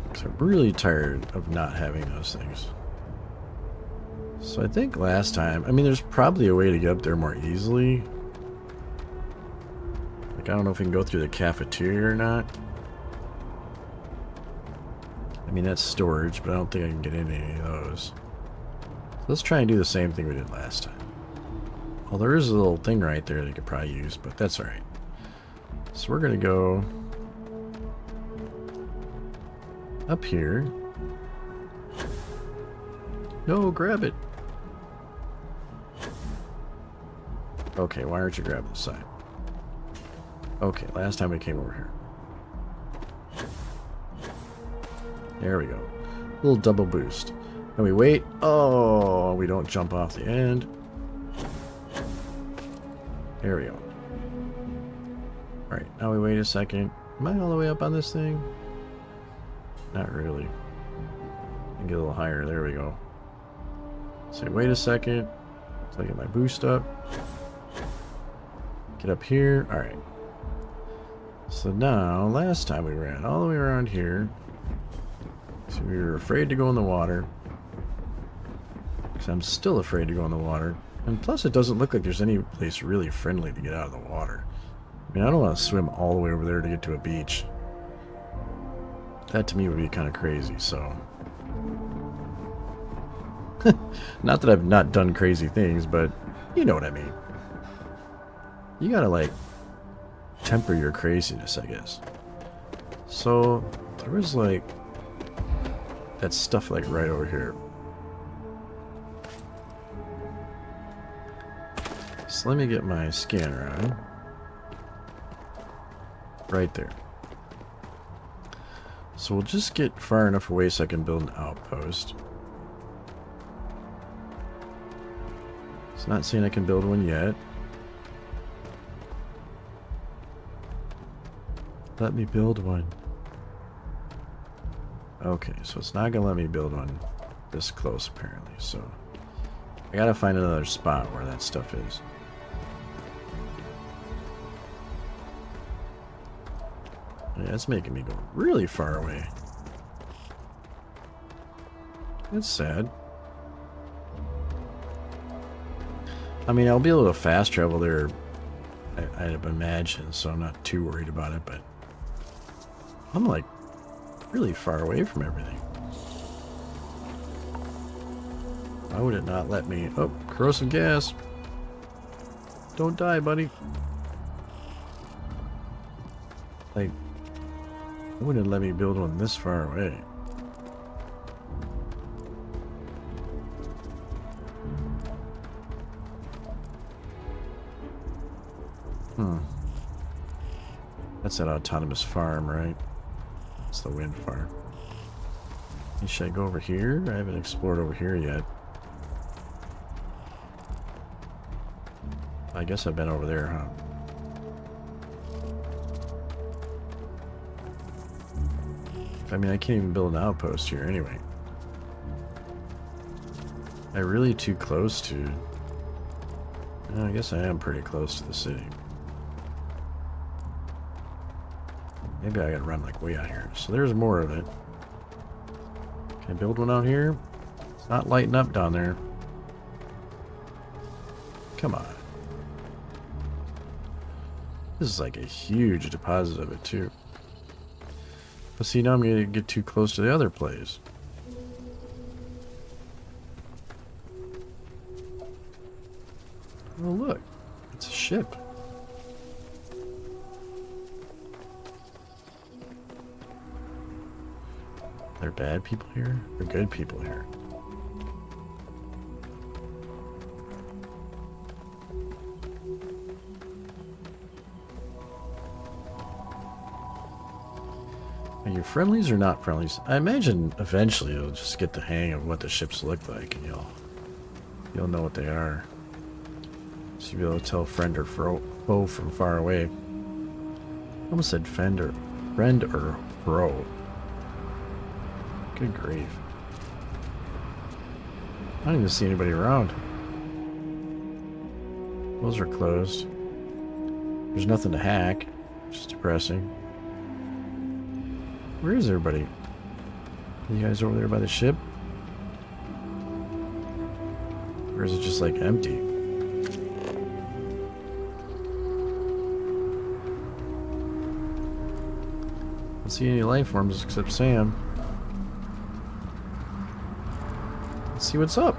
Because I'm really tired of not having those things. So I think last time... I mean, there's probably a way to get up there more easily. Like, I don't know if we can go through the cafeteria or not. I mean, that's storage, but I don't think I can get into any of those. So let's try and do the same thing we did last time. Well, there is a little thing right there that you could probably use, but that's alright. So we're going to go up here. No, grab it. Okay, why aren't you grabbing the side? Okay, last time we came over here. There we go. A little double boost. And we wait. Oh, we don't jump off the end. There we go. Alright, now we wait a second. Am I all the way up on this thing? Not really. And get a little higher. There we go. Say, wait a second. So I get my boost up. Get up here. Alright. So now, last time we ran all the way around here. So we were afraid to go in the water. Because I'm still afraid to go in the water. And plus it doesn't look like there's any place really friendly to get out of the water. I mean, I don't want to swim all the way over there to get to a beach. That to me would be kind of crazy, so... Not that I've not done crazy things, but you know what I mean. You gotta, like, temper your craziness, I guess. So, there was, like, that stuff, like, right over here. So let me get my scanner on. Right there. So we'll just get far enough away so I can build an outpost. It's not saying I can build one yet. Let me build one. Okay, so it's not gonna let me build one this close apparently, so I gotta find another spot where that stuff is. Yeah, it's making me go really far away. That's sad. I mean, I'll be able to fast travel there, I'd imagine, so I'm not too worried about it, but I'm like really far away from everything. Why would it not let me? Oh, corrosive gas. Don't die, buddy. Like, it wouldn't let me build one this far away. That's that autonomous farm, right? It's the wind farm. Should I go over here? I haven't explored over here yet. I guess I've been over there, huh? I mean, I can't even build an outpost here anyway. Am I really too close to... I guess I am pretty close to the city. Maybe I gotta run like way out here. So there's more of it. Can I build one out here? It's not lighting up down there. Come on. This is like a huge deposit of it too. But see, now I'm gonna get too close to the other place. Oh, look. It's a ship. Are there bad people here? Or good people here? Are you friendlies or not friendlies? I imagine eventually you'll just get the hang of what the ships look like, and you'll know what they are. So you'll be able to tell friend or foe from far away. I almost said friend or foe. Good grief. I don't even see anybody around. Those are closed. There's nothing to hack, which is depressing. Where is everybody? Are you guys over there by the ship? Or is it just like empty? I don't see any life forms except Sam. Let's see what's up.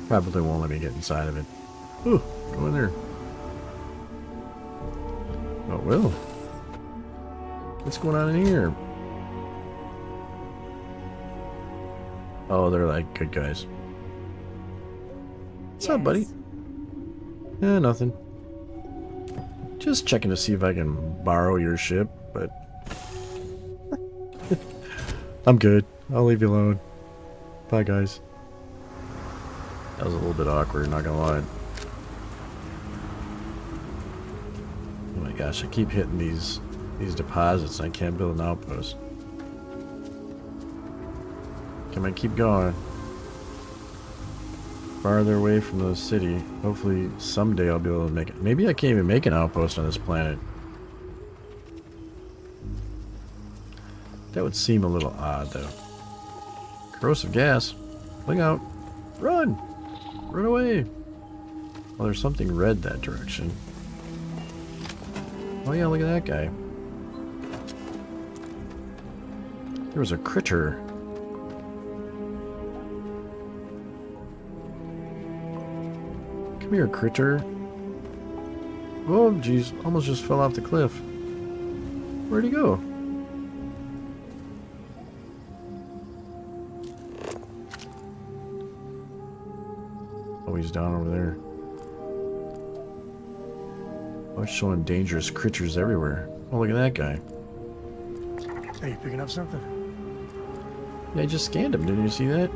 Probably won't let me get inside of it. Ooh, go in there. Oh, well. What's going on in here? Oh, they're like good guys. What's up, buddy? Eh, nothing. Just checking to see if I can borrow your ship, but... I'm good. I'll leave you alone. Bye, guys. That was a little bit awkward, not gonna lie. Oh my gosh, I keep hitting these deposits and I can't build an outpost. Can I keep going? Farther away from the city. Hopefully someday I'll be able to make it. Maybe I can't even make an outpost on this planet. That would seem a little odd though. Corrosive gas. Look out. Run! Run away! Well, there's something red that direction. Oh yeah, look at that guy. There was a critter. Come here, critter. Oh, jeez. Almost just fell off the cliff. Where'd he go? Oh, he's down over there. Oh, it's showing dangerous creatures everywhere. Oh, look at that guy. Hey, you picking up something? Yeah, I just scanned him. Didn't you see that?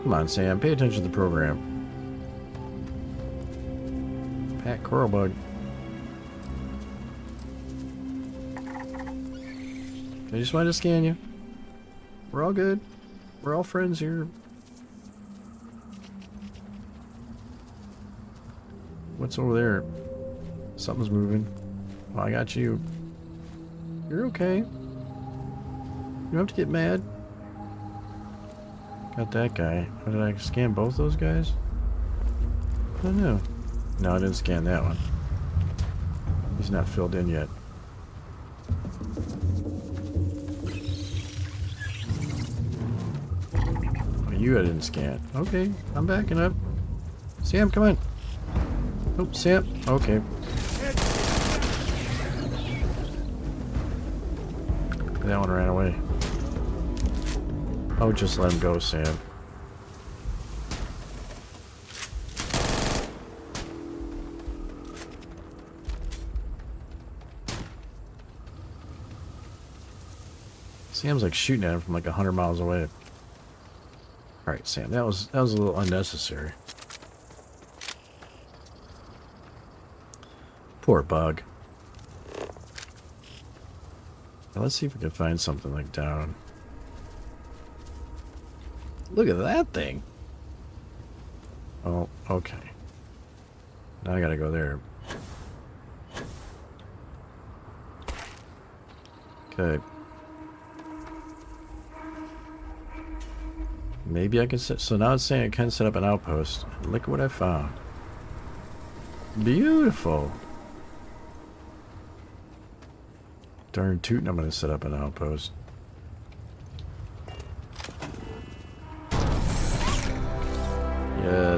Come on, Sam. Pay attention to the program. Pat coral bug. I just wanted to scan you. We're all good. We're all friends here. What's over there? Something's moving. Oh, I got you. You're okay. You don't have to get mad. Got that guy. Oh, did I scan both those guys? I don't know. No, I didn't scan that one. He's not filled in yet. Oh, you I didn't scan. Okay, I'm backing up. Sam, come on. Oh, Sam. Okay. That one ran away. Oh, just let him go, Sam. Sam's like shooting at him from like 100 miles away. Alright, Sam, that was a little unnecessary. Poor bug. Now let's see if we can find something like down. Look at that thing. Oh, okay. Now I gotta go there. Okay. Maybe I can set... So now it's saying I can set up an outpost. Look at what I found. Beautiful. Darn tootin', I'm gonna set up an outpost.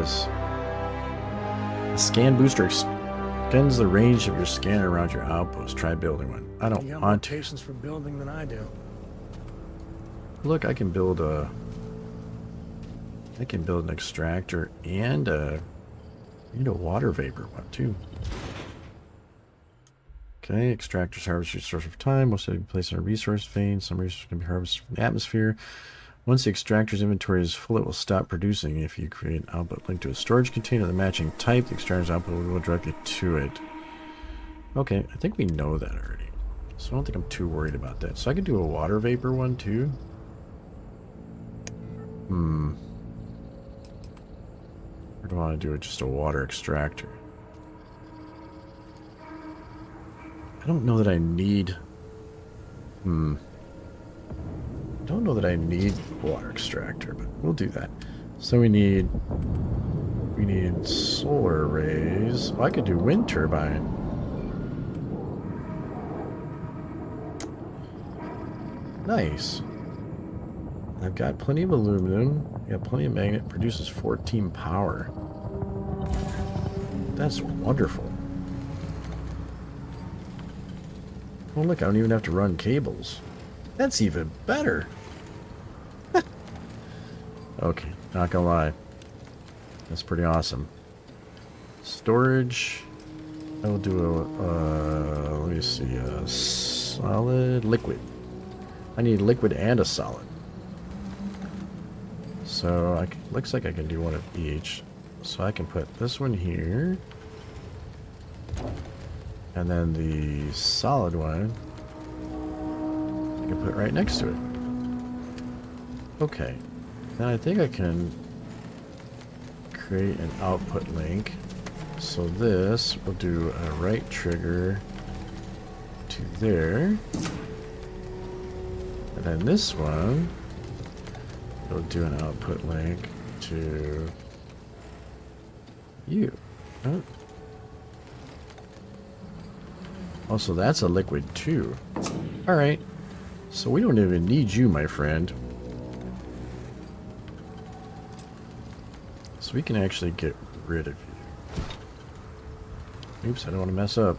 this. The scan booster extends the range of your scanner around your outpost. Try building one. I don't You got more want to. patience for building than I do. Look, I can build a... I can build an extractor and a water vapor one too. Okay, extractors harvest resource of time. Most of them placed in a resource vein. Some resources can be harvested from the atmosphere. Once the extractor's inventory is full, it will stop producing. If you create an output linked to a storage container of the matching type, the extractor's output will go directly to it. Okay, I think we know that already. So I don't think I'm too worried about that. So I could do a water vapor one too. Or do I want to do it just a water extractor? I don't know that I need... I don't know that I need a water extractor, but we'll do that. So we need solar arrays. Oh, I could do wind turbine. Nice. I've got plenty of aluminum. I got plenty of magnet. Produces 14 power. That's wonderful. Oh look, I don't even have to run cables. That's even better. Okay, not gonna lie. That's pretty awesome. Storage. I will do a, let me see, a solid liquid. I need liquid and a solid. So, looks like I can do one of each. So I can put this one here. And then the solid one, I can put right next to it. Okay. Then I think I can create an output link. So this will do a right trigger to there. And then this one will do an output link to you. Oh. Also, that's a liquid too. Alright. So we don't even need you, my friend. So we can actually get rid of you. Oops, I don't want to mess up.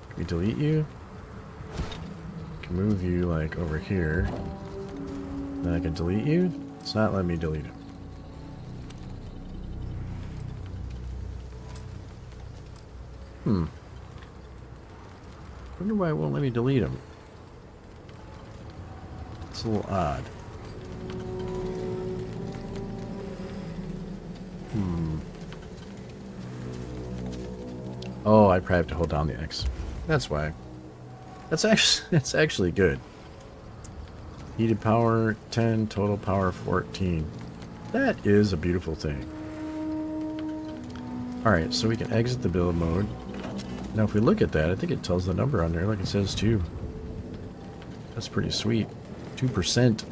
Can we delete you? Can move you like over here. Then I can delete you? It's not letting me delete him. Wonder why it won't let me delete him. It's a little odd. Oh, I probably have to hold down the X. That's why. That's actually good. Heated power 10, total power 14. That is a beautiful thing. Alright, so we can exit the build mode. Now if we look at that, I think it tells the number on there like it says 2. That's pretty sweet. 2%.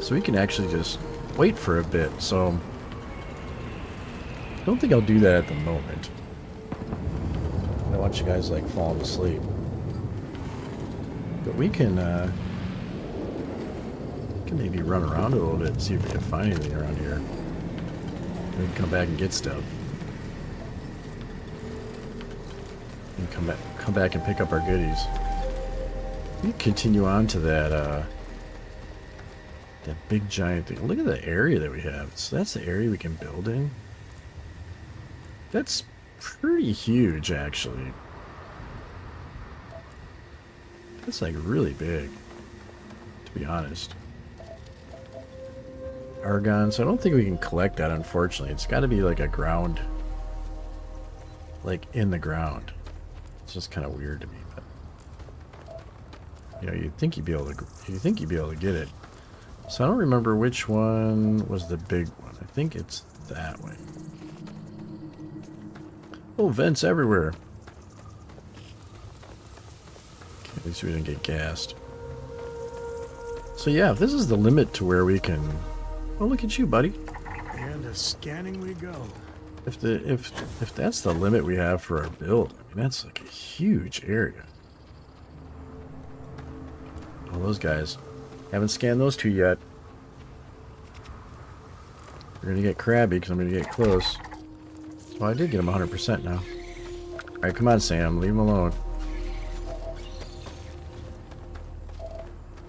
So we can actually just wait for a bit, so I don't think I'll do that at the moment. I don't want you guys like falling asleep. But we can maybe run around a little bit and see if we can find anything around here. We can come back and get stuff. And come back and pick up our goodies. We continue on to that big giant thing. Look at the area that we have. So that's the area we can build in. That's pretty huge, actually. That's like really big, to be honest. Argon, so I don't think we can collect that, unfortunately. It's got to be like a ground, like in the ground. It's just kind of weird to me, but you know, you'd think you'd be able to get it. So I don't remember which one was the big one. I think it's that way. Oh, vents everywhere. Okay, at least we didn't get gassed. So yeah, if this is the limit to where we can... Oh, look at you, buddy. And to scanning we go. If that's the limit we have for our build, I mean, that's like a huge area. Oh, those guys. Haven't scanned those two yet. We're gonna get crabby because I'm gonna get close. Well, I did get him 100% now. Alright, come on, Sam. Leave him alone.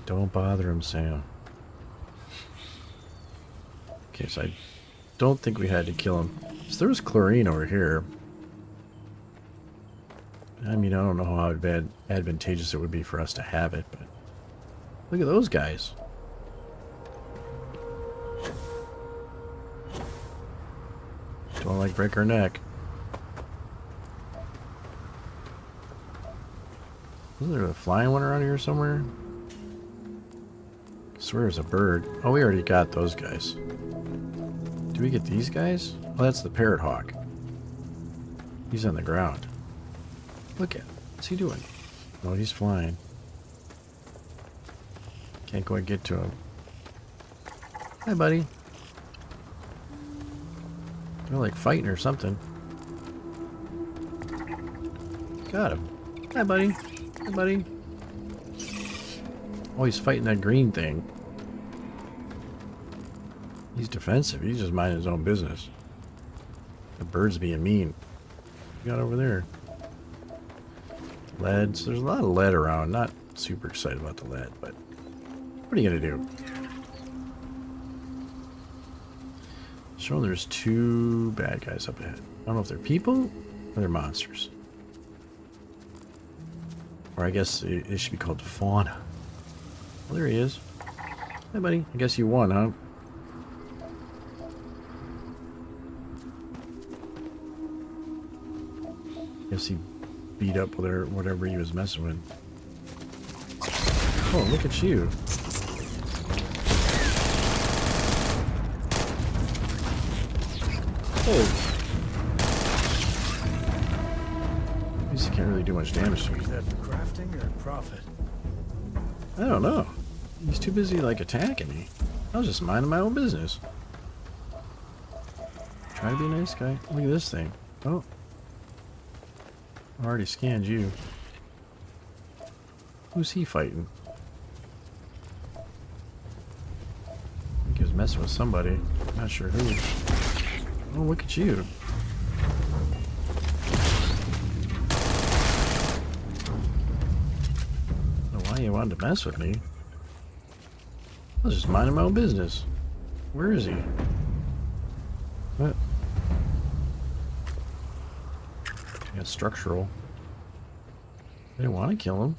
Don't bother him, Sam. Okay, so I don't think we had to kill him. So there was chlorine over here. I mean, I don't know how advantageous it would be for us to have it, but look at those guys. Don't like break our neck. Isn't there a flying one around here somewhere? I swear there's a bird. Oh, we already got those guys. Do we get these guys? Oh, that's the parrot hawk. He's on the ground. Look at him. What's he doing? Oh, he's flying. Can't quite get to him. Hi, buddy. They're like fighting or something. Got him. Hi, buddy. Hi, buddy. Oh, he's fighting that green thing. He's defensive. He's just minding his own business. The bird's being mean. What you got over there? Lead. So there's a lot of lead around. Not super excited about the lead, but what are you gonna do? Showing there's two bad guys up ahead. I don't know if they're people or they're monsters. Or I guess it should be called fauna. Well, there he is. Hey, buddy. I guess you won, huh? Guess he beat up whatever he was messing with. Oh, look at you. Oh. At least he can't really do much damage to me. Is that for crafting or profit? I don't know. He's too busy, like, attacking me. I was just minding my own business. Try to be a nice guy. Look at this thing. Oh. I already scanned you. Who's he fighting? I think he was messing with somebody. Not sure who. Oh, look at you. I don't know why you wanted to mess with me. I was just minding my own business. Where is he? What? He got structural. I didn't want to kill him.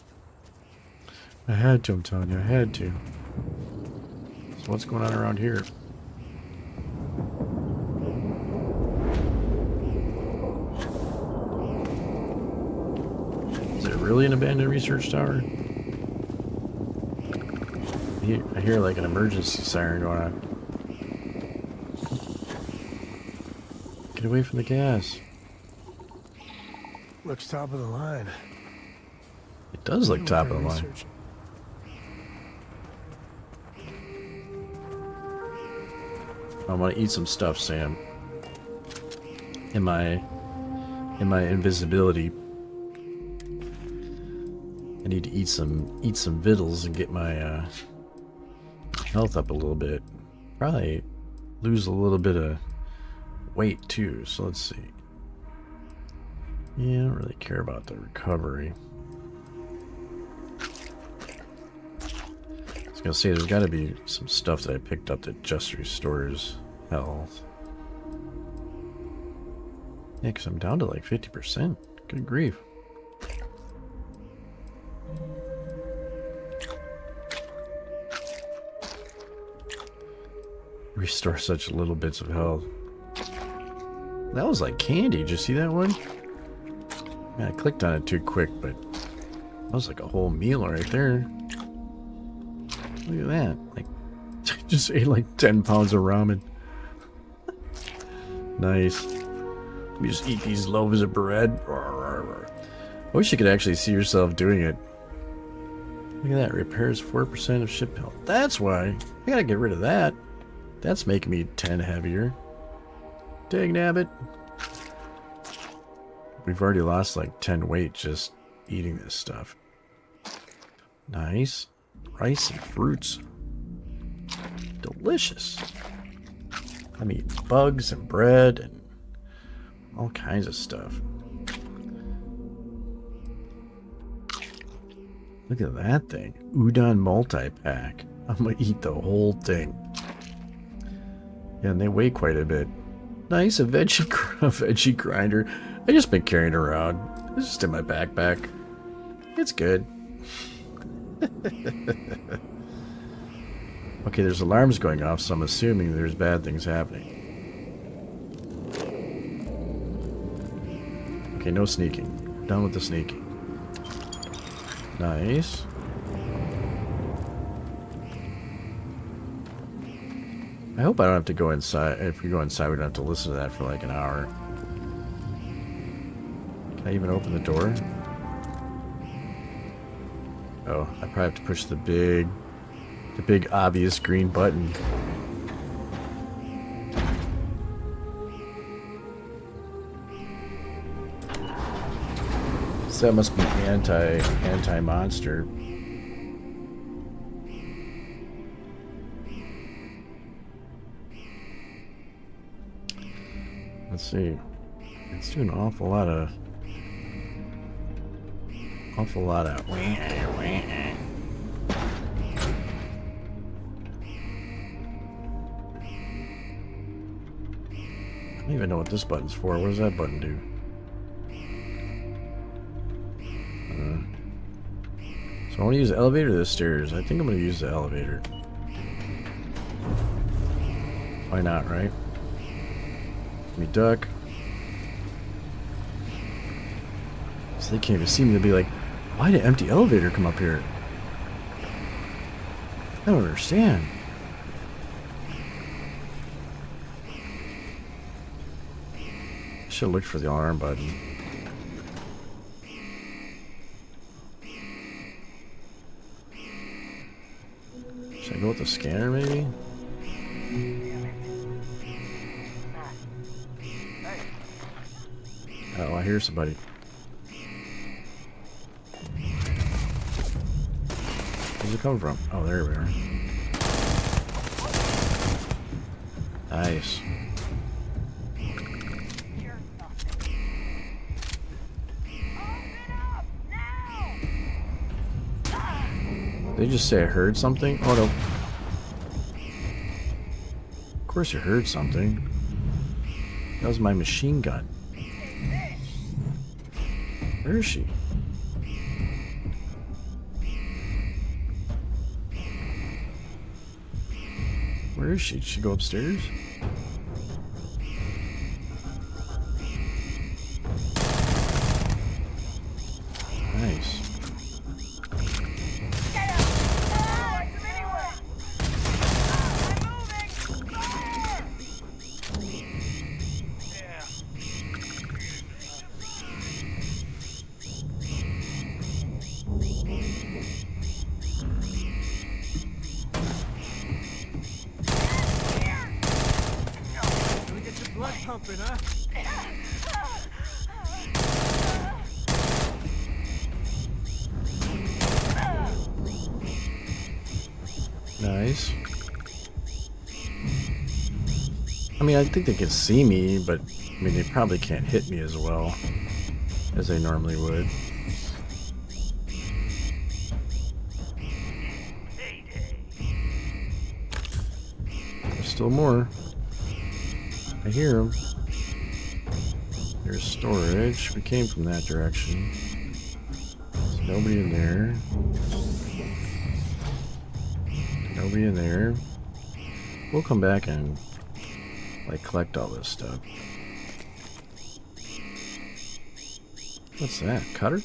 I had to, I'm telling you, I had to. So what's going on around here? Is it really an abandoned research tower? I hear like an emergency siren going on. Get away from the gas. Looks top of the line. It does look top of the line. Research. I want to eat some stuff, Sam. In my invisibility, I need to eat some victuals and get my health up a little bit. Probably lose a little bit of weight too. So let's see. Yeah, I don't really care about the recovery. I was gonna say there's got to be some stuff that I picked up that just restores health. Yeah, because I'm down to like 50%. Good grief. Restore such little bits of health. That was like candy. Did you see that one? Man, I clicked on it too quick, but that was like a whole meal right there. Look at that. Like, just ate like 10 pounds of ramen. Nice. We just eat these loaves of bread. I wish you could actually see yourself doing it. Look at that. Repairs 4% of ship health. That's why. I gotta get rid of that. That's making me 10 heavier. Dang nabbit. We've already lost like 10 weight just eating this stuff. Nice. Rice and fruits. delicious. I'm eating bugs and bread and all kinds of stuff. Look at that thing. Udon multi-pack. I'm gonna eat the whole thing. Yeah, and they weigh quite a bit. Nice, a veggie grinder. I just been carrying it around. It's just in my backpack. It's good. Okay, there's alarms going off, so I'm assuming there's bad things happening. Okay, no sneaking. Done with the sneaking. Nice. I hope I don't have to go inside. If we go inside, we don't have to listen to that for like an hour. Can I even open the door? Oh, I probably have to push the big obvious green button. So that must be anti-monster. Let's see. It's doing an awful lot of. I don't even know what this button's for. What does that button do? So I want to use the elevator or the stairs. I think I'm going to use the elevator. Why not, right? Let me duck. So they can't even see me. They'll be like, why did an empty elevator come up here? I don't understand. Should have looked for the alarm button. Should I go with the scanner maybe? Oh, I hear somebody. Where's it coming from? Oh, there we are. Nice. Did they just say I heard something? Oh no. Of course you heard something. That was my machine gun. Where is she? Where is she? Did she go upstairs? Nice. Nice. I mean, I think they can see me, but I mean, they probably can't hit me as well as they normally would. There's still more. I hear them. There's storage. We came from that direction. There's nobody in there. Nobody in there. We'll come back and like collect all this stuff. What's that? Cutter?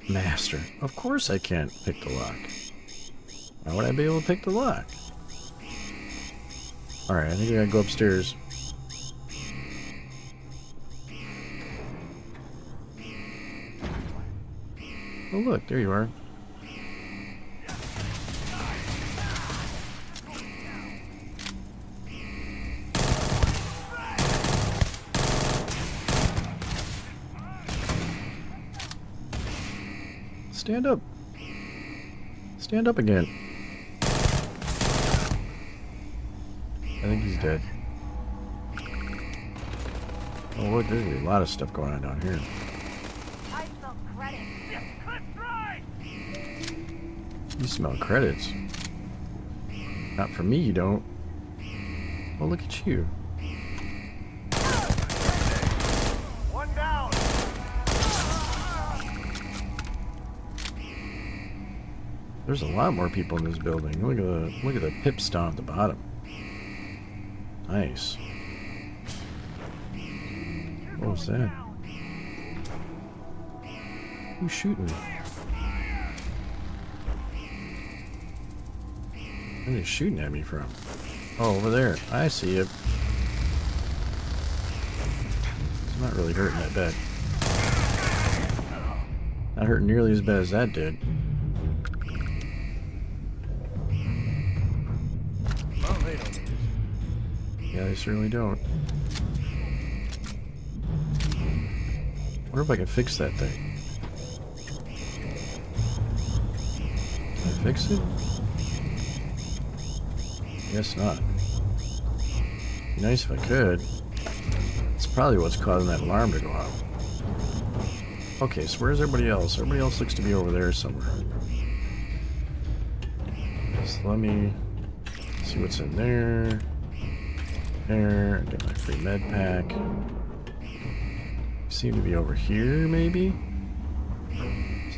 Master. Of course I can't pick the lock. Why would I be able to pick the lock? Alright, I think we gotta go upstairs. Oh look, there you are. Stand up. Stand up again. think he's dead. Oh, look, there's gonna be a lot of stuff going on down here. I smell credit. Yes, let's try! You smell credits. Not for me, you don't. Oh, look at you. One down! There's a lot more people in this building. Look at the pips down at the bottom. Nice. What was that? Who's shooting me? Where are they shooting at me from? Oh, over there. I see it. It's not really hurting that bad. Not hurting nearly as bad as that did. Yeah, they certainly don't. Wonder if I can fix that thing. Can I fix it? Guess not. Be nice if I could. It's probably what's causing that alarm to go out. Okay, so where's everybody else? Everybody else looks to be over there somewhere. Just let me see what's in there. There, get my free med pack. Seem to be over here, maybe?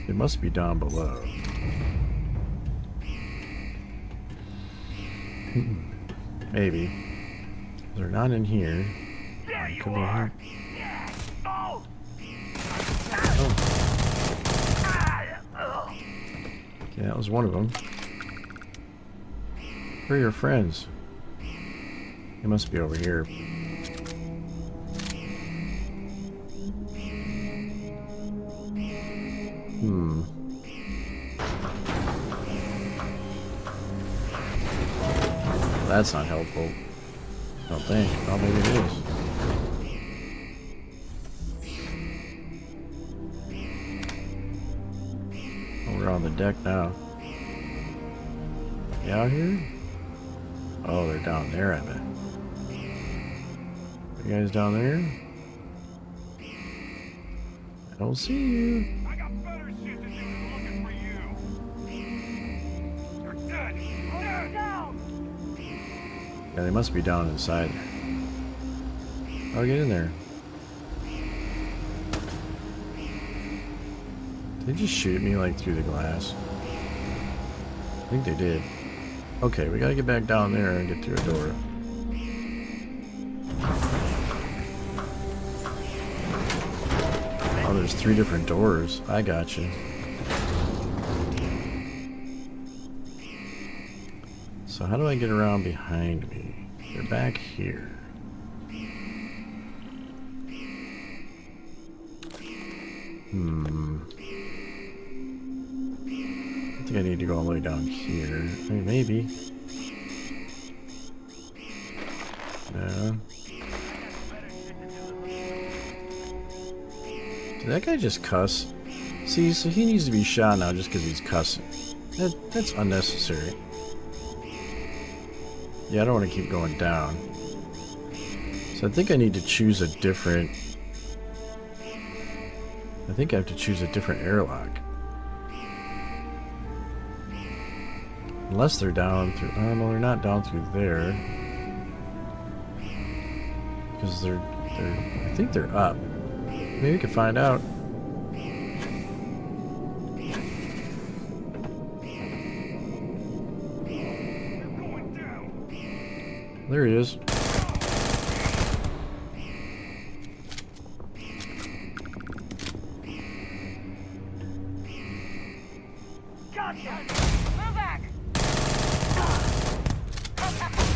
It must be down below. Maybe. They're not in here. Could be in here. Oh. Okay, that was one of them. Where are your friends? They must be over here. Well, that's not helpful. I don't think. Oh, maybe it is. Oh, we're on the deck now. You out here? Oh, they're down there, I bet. You guys down there? I don't see you. I got better shit to do than looking for you. You're dead. Dead. Down. Yeah, they must be down inside. Oh, get in there. Did they just shoot me like through the glass? I think they did. Okay, we gotta get back down there and get through a door. Oh, there's 3 different doors. I got you. So how do I get around behind me? They're back here. I think I need to go all the way down here. I mean, maybe. No. Did that guy just cuss? See, so he needs to be shot now just because he's cussing. That's unnecessary. Yeah, I don't want to keep going down. So I think I need to choose a different... I think I have to choose a different airlock. Unless they're down through... Oh, well, they're not down through there. Because they're... I think they're up. Maybe we can find out. There he is. Gotcha. Move back.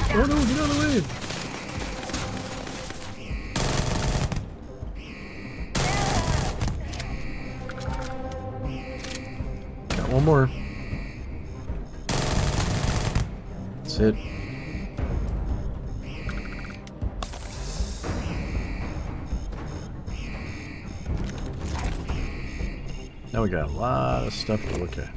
Oh no, get out of the way! Got one more. That's it. Now we got a lot of stuff to look at.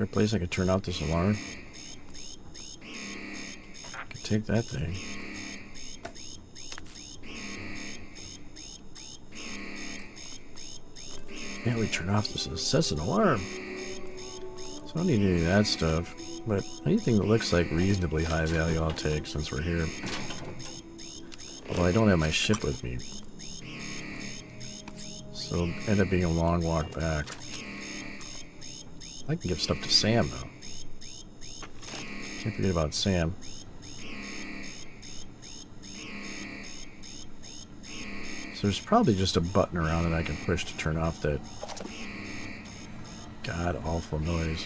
there a place I could turn off this alarm? I could take that thing. Can't we turn off this incessant alarm? So I don't need any of that stuff, but anything that looks like reasonably high value I'll take since we're here. Although I don't have my ship with me. So it'll end up being a long walk back. I can give stuff to Sam though. Can't forget about Sam. So there's probably just a button around that I can push to turn off that god-awful noise.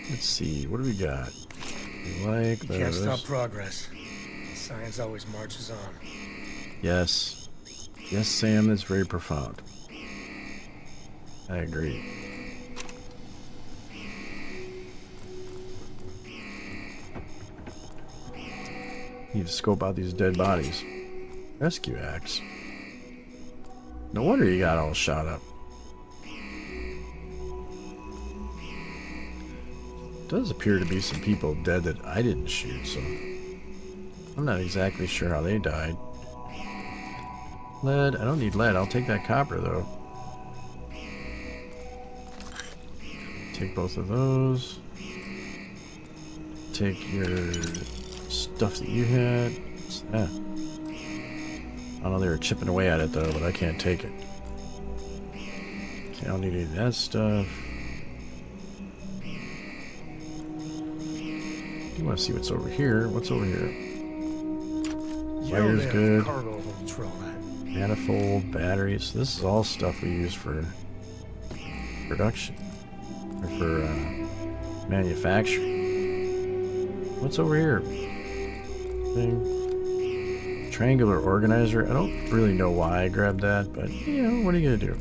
Let's see, what do we got? We like You can't those. stop progress. Science always marches on. Yes. Yes, Sam, that's very profound. I agree. Need to scope out these dead bodies. Rescue axe. No wonder you got all shot up. Does appear to be some people dead that I didn't shoot, so I'm not exactly sure how they died. Lead. I don't need lead. I'll take that copper, though. Take both of those. Take your stuff that you had. What's that? I don't know, they were chipping away at it, though, but I can't take it. Okay, I don't need any of that stuff. You want to see what's over here? What's over here? Wire's good. Cargo will control that. Manifold, batteries. This is all stuff we use for production. Or for manufacturing. What's over here? Thing. Triangular organizer. I don't really know why I grabbed that, but you know, what are you gonna do?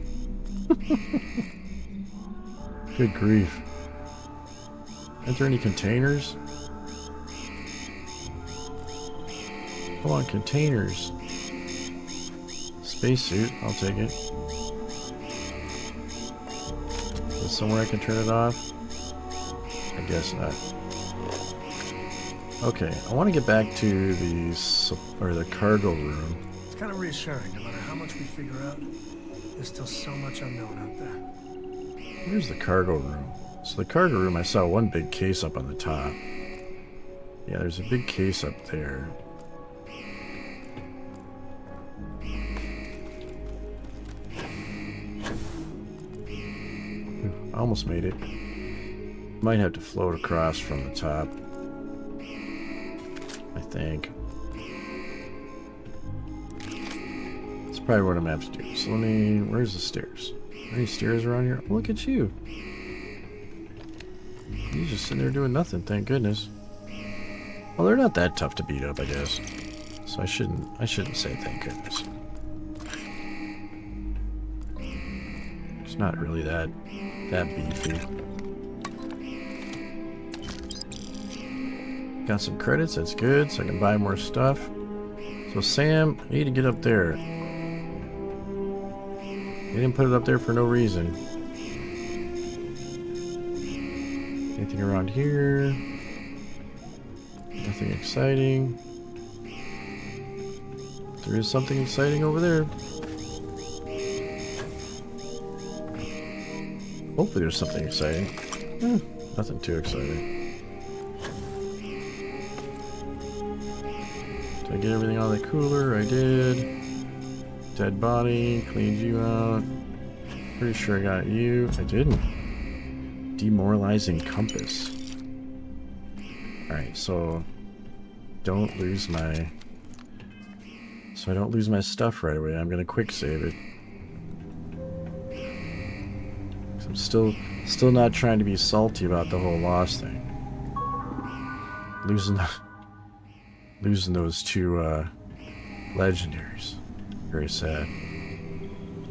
Good grief. Aren't there any containers? Come on, containers. Spacesuit, I'll take it. Is there somewhere I can turn it off? I guess not. Okay, I want to get back to the cargo room. It's kind of reassuring. No matter how much we figure out, there's still so much unknown out there. Where's the cargo room? So the cargo room, I saw one big case up on the top. Yeah, there's a big case up there. I almost made it. Might have to float across from the top. I think. That's probably what I'm gonna have to do. So let me... Where's the stairs? Are there any stairs around here? Oh, look at you. You're just sitting there doing nothing, thank goodness. Well, they're not that tough to beat up, I guess. So I shouldn't say thank goodness. It's not really that beefy. Got some credits, that's good, so I can buy more stuff. So Sam, I need to get up there. They didn't put it up there for no reason. Anything around here? Nothing exciting. There is something exciting over there. Hopefully there's something exciting. Nothing too exciting. Did I get everything out of the cooler? I did. Dead body. Cleaned you out. Pretty sure I got you. I didn't. Demoralizing compass. Alright, so don't lose my... So I don't lose my stuff right away. I'm gonna quick save it. I'm still not trying to be salty about the whole loss thing. Losing those two legendaries. Very sad.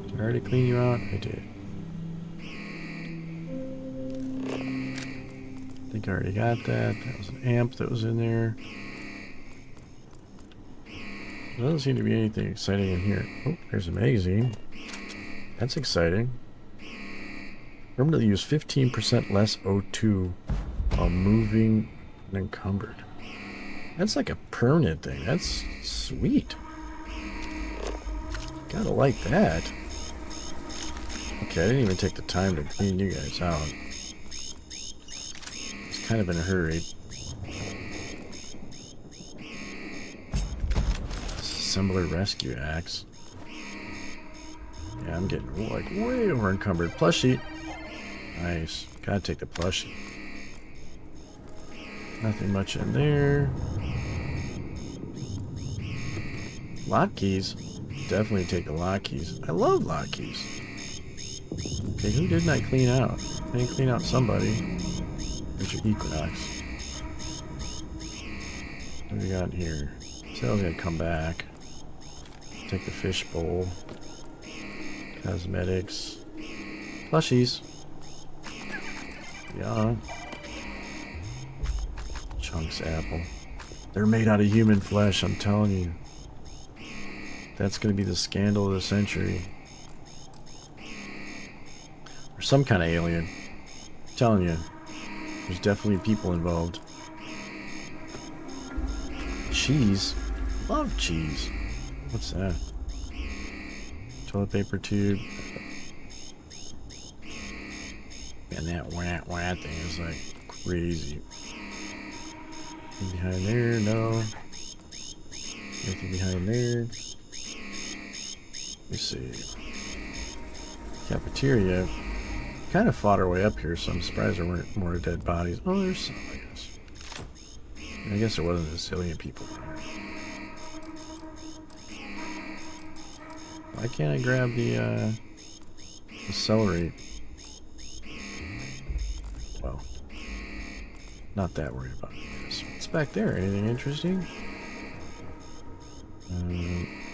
Did I already clean you out? I did. I think I already got that. That was an amp that was in there. Doesn't seem to be anything exciting in here. Oh, there's a magazine. That's exciting. Remember to use 15% less O2 while moving unencumbered. That's like a permanent thing. That's sweet. Gotta like that. Okay, I didn't even take the time to clean you guys out. It's kind of in a hurry. Assembler rescue axe. Yeah, I'm getting like way over encumbered. Plushie. Nice. Gotta take the plushie. Nothing much in there. Lock keys. Definitely take the lock keys. I love lock keys. Okay, who didn't I clean out? I didn't clean out somebody. There's your Equinox. What do we got in here? Sail's gonna come back. Take the fish bowl. Cosmetics. Plushies. Yeah. Chunks apple. They're made out of human flesh, I'm telling you. That's gonna be the scandal of the century. Or some kind of alien. I'm telling you. There's definitely people involved. Cheese. Love cheese. What's that? Toilet paper tube. And that wah thing is like crazy. Anything behind there? No. Anything behind there? Let me see. Cafeteria. Kind of fought our way up here, so I'm surprised there weren't more dead bodies. Oh, there's some, I guess. I guess there wasn't a zillion people there. Why can't I grab the celery? Well, not that worried about this. What's back there? Anything interesting?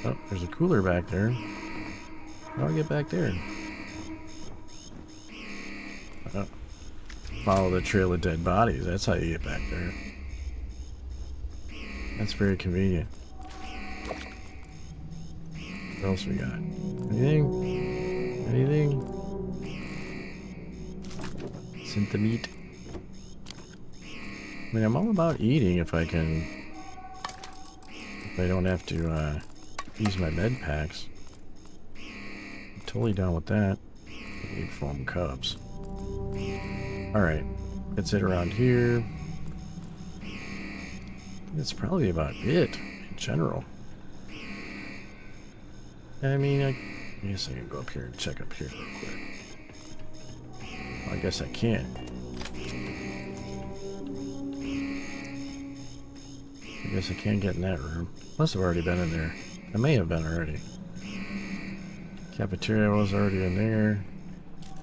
Oh, there's a cooler back there. How do I get back there? Follow the trail of dead bodies. That's how you get back there. That's very convenient. What else we got? Anything? Anything? Synth meat. I mean, I'm all about eating if I can. If I don't have to use my med packs. I'm totally down with that. Need foam cups. Alright. That's it around here. That's probably about it in general. I mean, I guess I can go up here and check up here real quick. Well, I guess I can. I guess I can't get in that room. Must have already been in there. I may have been already. Cafeteria was already in there.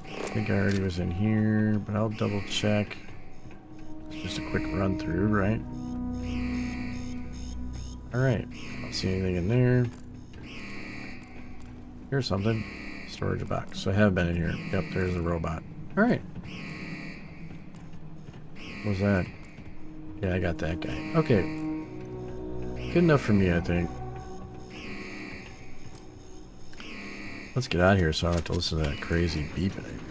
I think I already was in here, but I'll double check. It's just a quick run through, right? Alright, I don't see anything in there. Here's something. Storage box. So I have been in here. Yep, there's a robot. Alright. What was that? Yeah, I got that guy. Okay. Good enough for me, I think. Let's get out of here so I don't have to listen to that crazy beeping anymore.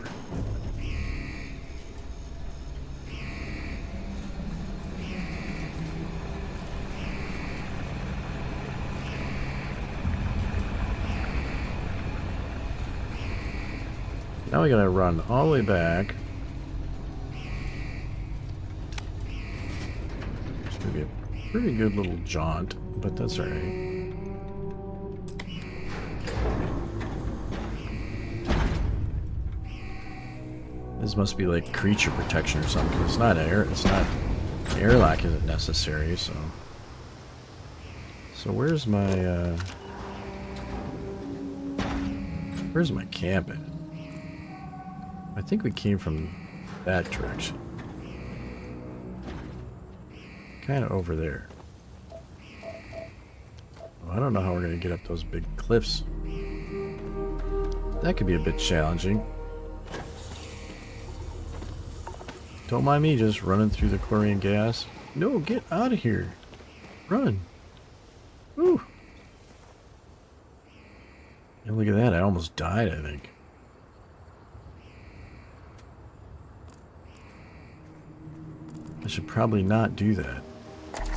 Now we gotta run all the way back. It's gonna be a pretty good little jaunt, but that's alright. This must be like creature protection or something, because it's not air. It's not airlock isn't necessary. So where's my camping? I think we came from that direction. Kind of over there. Well, I don't know how we're going to get up those big cliffs. That could be a bit challenging. Don't mind me just running through the chlorine gas. No, get out of here. Run. Ooh. Look at that, I almost died, I think. I should probably not do that.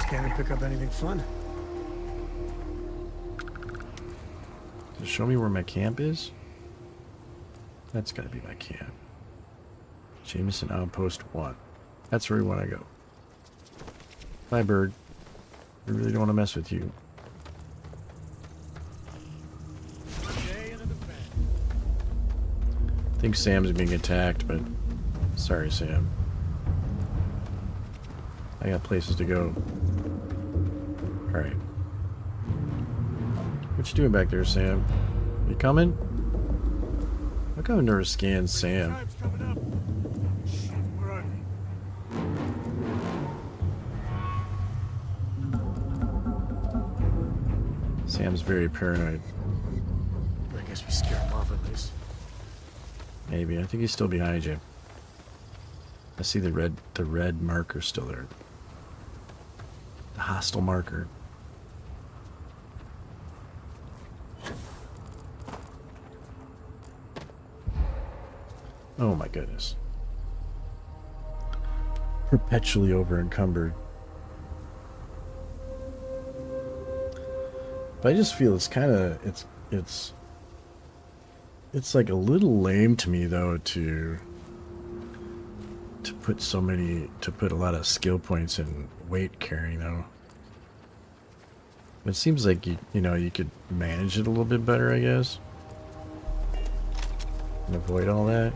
Scanner pick up anything fun? Does it show me where my camp is? That's gotta be my camp. Jemison Outpost 1. That's where we want to go. Bye, bird. I really don't want to mess with you. I think Sam's being attacked, but sorry, Sam. I got places to go. Alright. What you doing back there, Sam? You coming? How come I never scanned Sam? Time's coming up. Shit, where are they? Sam's very paranoid. I guess we scared him off at least. Maybe. I think he's still behind you. I see the red marker still there. The hostile marker. Oh my goodness. Perpetually over encumbered. But I just feel it's kind of it's like a little lame to me though to put a lot of skill points in weight carrying though. It seems like you know you could manage it a little bit better, I guess, and avoid all that.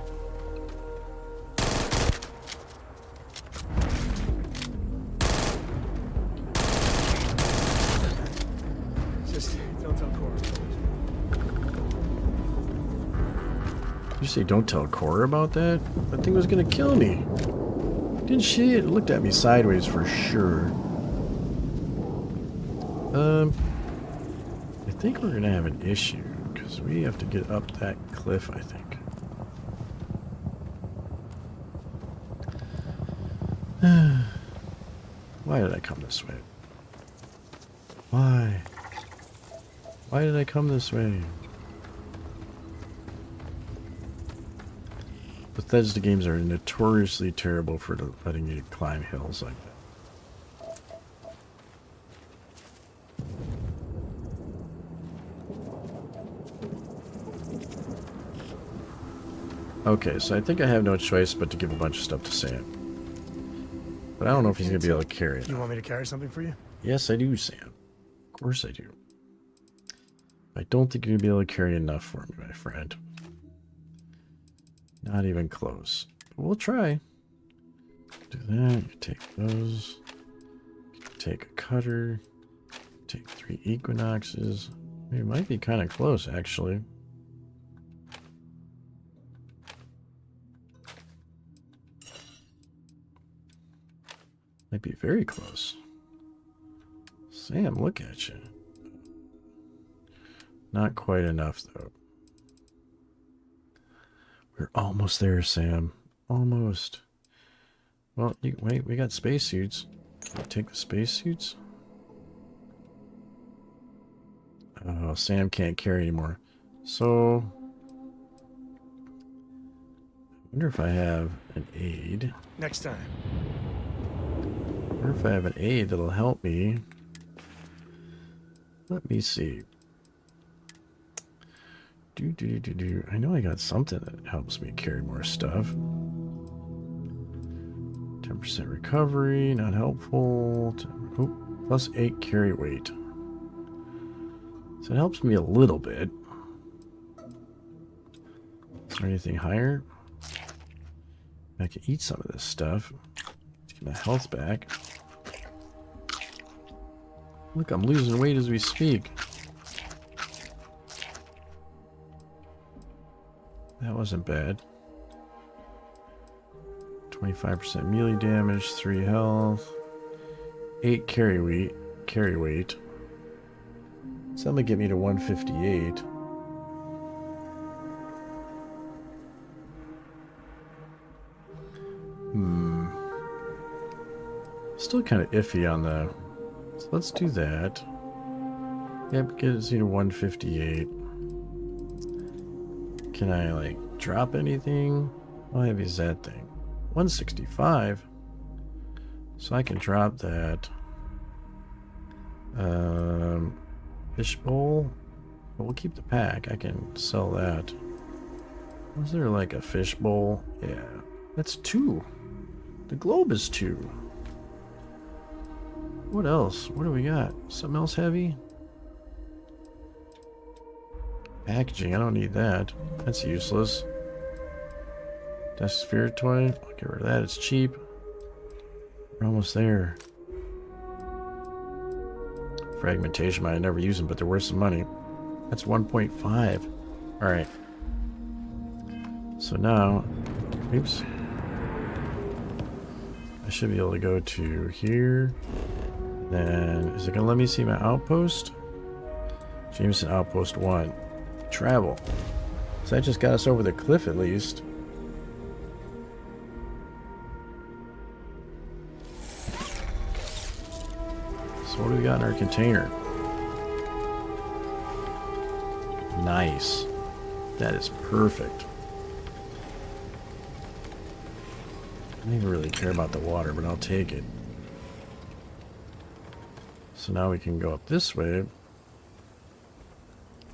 Just don't tell Cora. You say don't tell Cora about that? That thing was gonna kill me. Didn't she? It looked at me sideways for sure. I think we're gonna have an issue because we have to get up that cliff, I think. Why did I come this way? Why? Why did I come this way? Bethesda games are notoriously terrible for letting you climb hills like that. Okay, so I think I have no choice but to give a bunch of stuff to Sam. But I don't know if he's going to be able to carry it. You want me to carry something for you? Yes, I do, Sam. Of course I do. I don't think you're going to be able to carry enough for me, my friend. Not even close. But we'll try. Do that. You take those. Take a cutter. Take 3 equinoxes. It might be kind of close, actually. Might be very close. Sam, look at you. Not quite enough, though. We're almost there, Sam. Almost. Well, wait, we got spacesuits. Can we take the spacesuits? Oh, Sam can't carry anymore. So, I wonder if I have an aid. Next time. I wonder if I have an aid that'll help me. Let me see. I know I got something that helps me carry more stuff. 10% recovery, not helpful. Oh, plus 8 carry weight. So it helps me a little bit. Is there anything higher? I can eat some of this stuff. Get my health back. Look, I'm losing weight as we speak. That wasn't bad. 25% melee damage, 3 health, 8 carry weight. So that'll get me to 158. Still kind of iffy on the... So let's do that. Yep, gets you to 158. Can I, like, drop anything? How heavy is that thing? 165. So I can drop that. Fishbowl. But we'll keep the pack. I can sell that. Was there like a fishbowl? Yeah. That's 2. The globe is 2. What else? What do we got? Something else heavy? Packaging. I don't need that. That's useless. Desk sphere toy. I'll get rid of that. It's cheap. We're almost there. Fragmentation might never use them, but they're worth some money. That's 1.5. Alright. So now, oops. I should be able to go to here. Then, is it going to let me see my outpost? Jemison Outpost 1. Travel. So that just got us over the cliff at least. So what do we got in our container? Nice. That is perfect. I don't even really care about the water, but I'll take it. So now we can go up this way.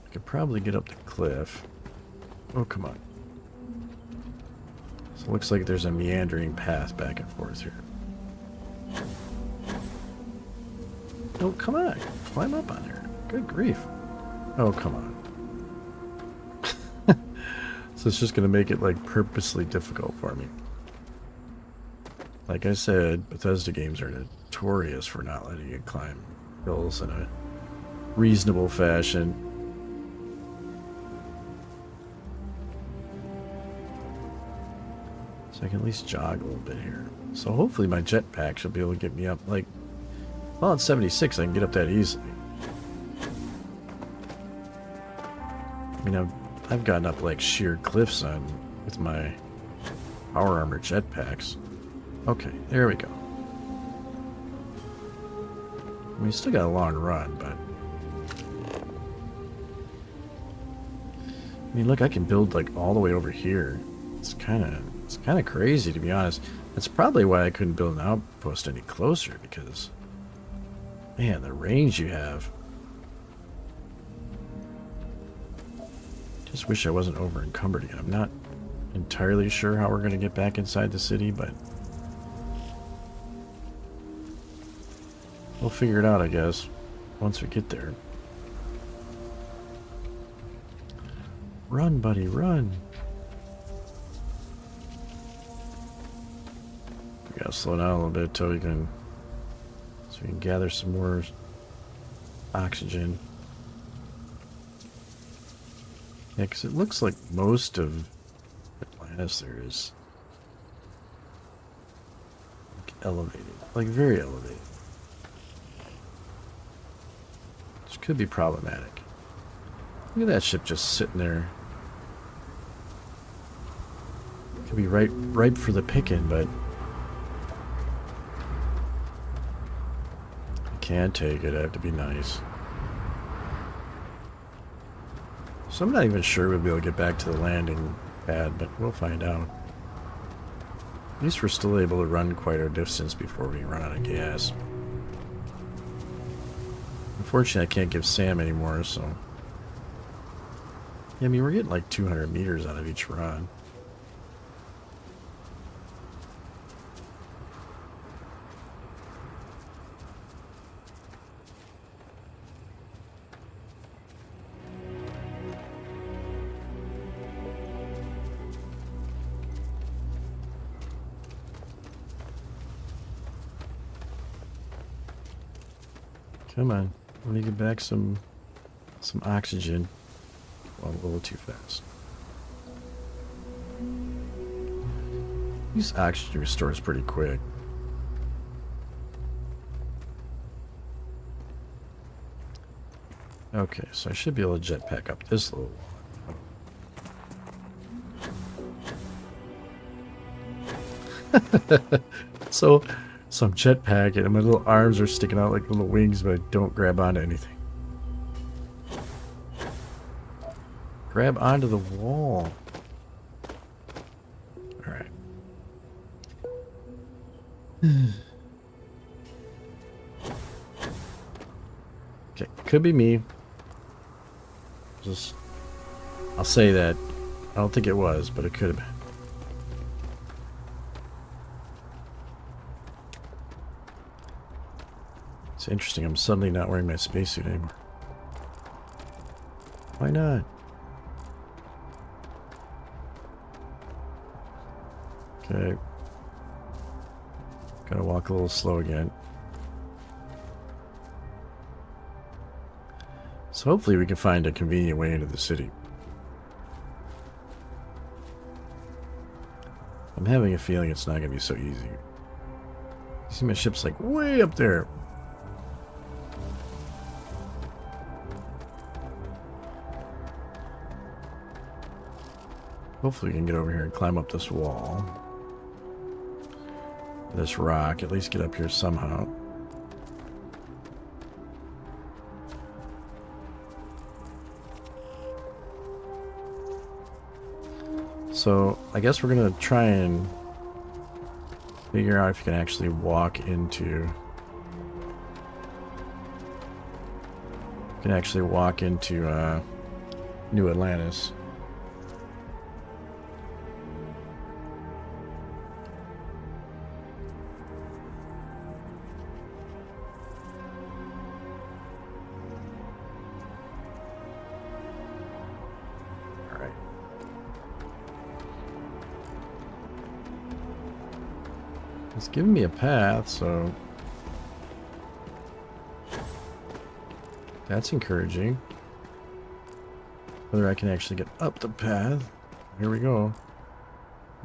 I could probably get up the cliff. Oh, come on. So it looks like there's a meandering path back and forth here. Oh, come on. Climb up on there. Good grief. Oh, come on. So it's just going to make it, like, purposely difficult for me. Like I said, Bethesda games are notorious for not letting you climb hills in a reasonable fashion. So I can at least jog a little bit here. So hopefully my jetpack should be able to get me up, like, well, at 76 I can get up that easily. I mean, I've gotten up like sheer cliffs on with my power armor jetpacks. Okay, there we go. I mean, still got a long run, but I mean, look, I can build like all the way over here. It's kind of crazy, to be honest. That's probably why I couldn't build an outpost any closer, because man, the range you have. Just wish I wasn't over encumbered again. I'm not entirely sure how we're going to get back inside the city, but we'll figure it out, I guess, once we get there. Run, buddy, run. We gotta slow down a little bit till we can, so we can gather some more oxygen. Yeah, because it looks like most of Atlantis there is like elevated, like very elevated. Which could be problematic. Look at that ship just sitting there. Could be ripe for the picking, but I can't take it. I have to be nice. So I'm not even sure we'll be able to get back to the landing pad, but we'll find out. At least we're still able to run quite a distance before we run out of gas. Unfortunately, I can't give Sam anymore, so... Yeah, I mean, we're getting like 200 meters out of each run. Come on, let me get back some oxygen. Well, I'm a little too fast. These oxygen restores pretty quick. Okay, so I should be able to jetpack up this little one. So I'm jetpacking and my little arms are sticking out like little wings, but I don't grab onto anything. Grab onto the wall. Alright. Okay, could be me. Just, I'll say that. I don't think it was, but it could have been. It's interesting, I'm suddenly not wearing my spacesuit anymore. Why not? Okay. Gotta walk a little slow again. So hopefully we can find a convenient way into the city. I'm having a feeling it's not gonna be so easy. You see my ship's like way up there. Hopefully we can get over here and climb up this wall. This rock, at least get up here somehow. So, I guess we're gonna try and figure out if you can actually walk into... You can actually walk into New Atlantis. It's giving me a path, so that's encouraging. Whether I can actually get up the path. Here we go.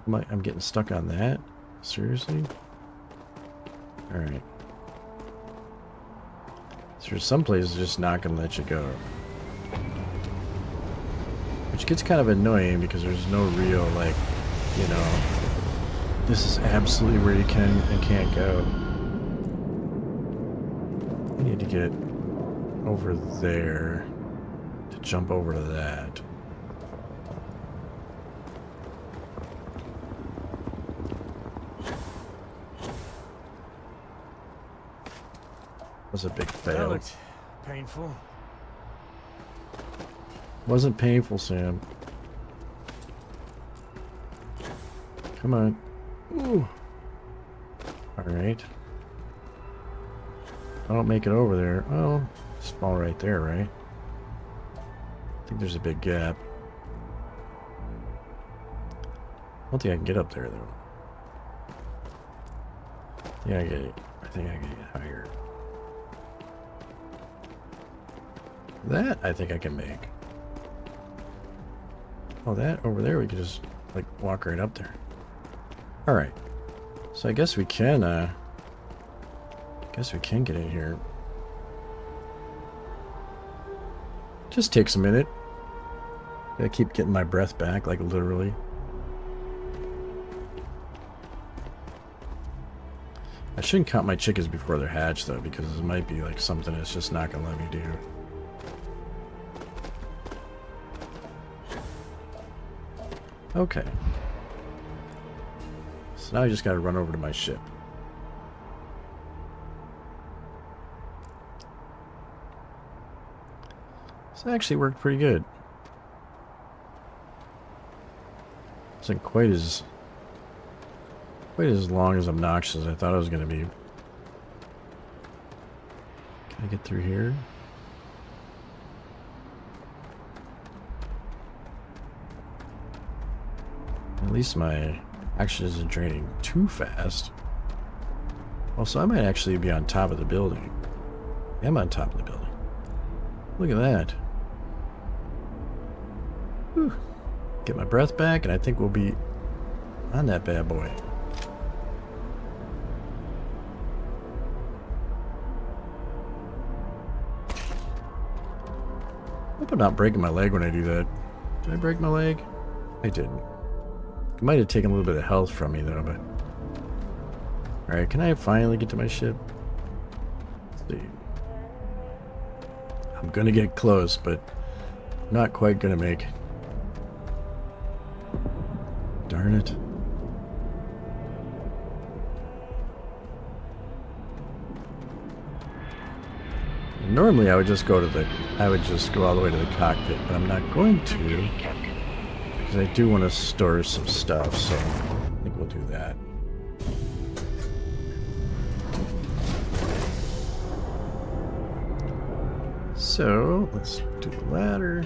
I'm getting stuck on that. Seriously? Alright. So there's some places just not gonna let you go. Which gets kind of annoying because there's no real, like, you know, this is absolutely where you can and can't go. I need to get over there to jump over to that. Was a big fail. That looked painful. Wasn't painful, Sam. Come on. Ooh. Alright. I don't make it over there. Oh, just fall right there, right? I think there's a big gap. I don't think I can get up there, though. Yeah, I think I can get higher. That, I think I can make. Oh, that over there, we could just, like, walk right up there. Alright. So I guess we can, get in here. Just takes a minute. I keep getting my breath back, like, literally. I shouldn't count my chickens before they're hatched, though, because it might be, like, something that's just not gonna let me do. Okay. So now I just gotta run over to my ship. So it actually worked pretty good. Wasn't quite as long as obnoxious as I thought it was gonna be. Can I get through here? At least my action isn't draining too fast. Also, I might actually be on top of the building. I am on top of the building. Look at that. Whew. Get my breath back, and I think we'll be on that bad boy. Hope I'm not breaking my leg when I do that. Did I break my leg? I didn't. It might have taken a little bit of health from me, though, but... Alright, can I finally get to my ship? Let's see. I'm gonna get close, but not quite gonna make darn it. Normally I would just go all the way to the cockpit, but I'm not going to because I do want to store some stuff, so I think we'll do that. So let's do the ladder.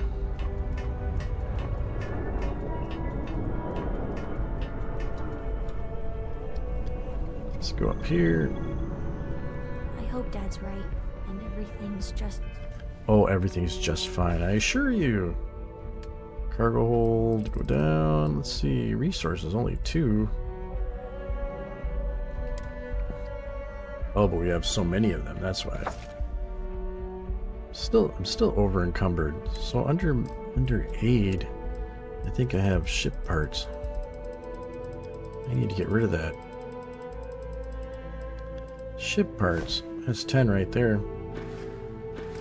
Let's go up here. I hope Dad's right, and everything's just... Oh, everything's just fine, I assure you. Cargo hold, go down. Let's see, resources, only 2. Oh, but we have so many of them, that's why. I'm still over encumbered. So under aid, I think I have ship parts. I need to get rid of that. Ship parts. That's 10 right there.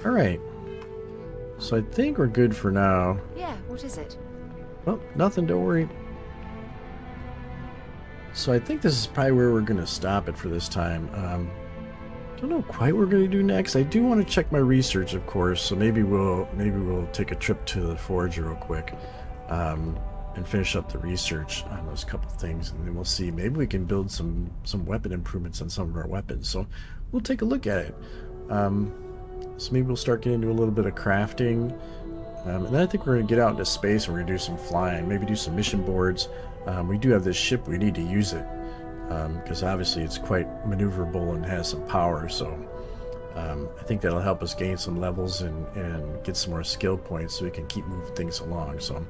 Alright. So I think we're good for now. Yeah, what is it? Well, nothing, don't worry. So I think this is probably where we're going to stop it for this time. Don't know quite what we're going to do next. I do want to check my research, of course, so maybe we'll take a trip to the forge real quick and finish up the research on those couple things, and then we'll see. Maybe we can build some weapon improvements on some of our weapons. So we'll take a look at it. So maybe we'll start getting into a little bit of crafting, and then I think we're going to get out into space and we're going to do some flying. Maybe do some mission boards. We do have this ship. We need to use it. Because obviously it's quite maneuverable and has some power, so I think that'll help us gain some levels and get some more skill points so we can keep moving things along. So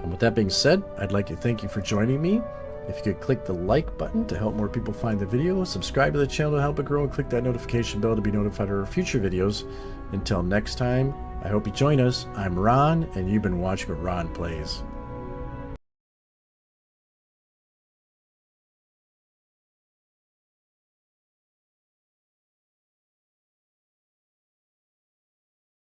with that being said, I'd like to thank you for joining me. If you could click the like button to help more people find the video, subscribe to the channel to help it grow, and click that notification bell to be notified of our future videos. Until next time, I hope you join us. I'm Ron, and you've been watching what Ron Plays.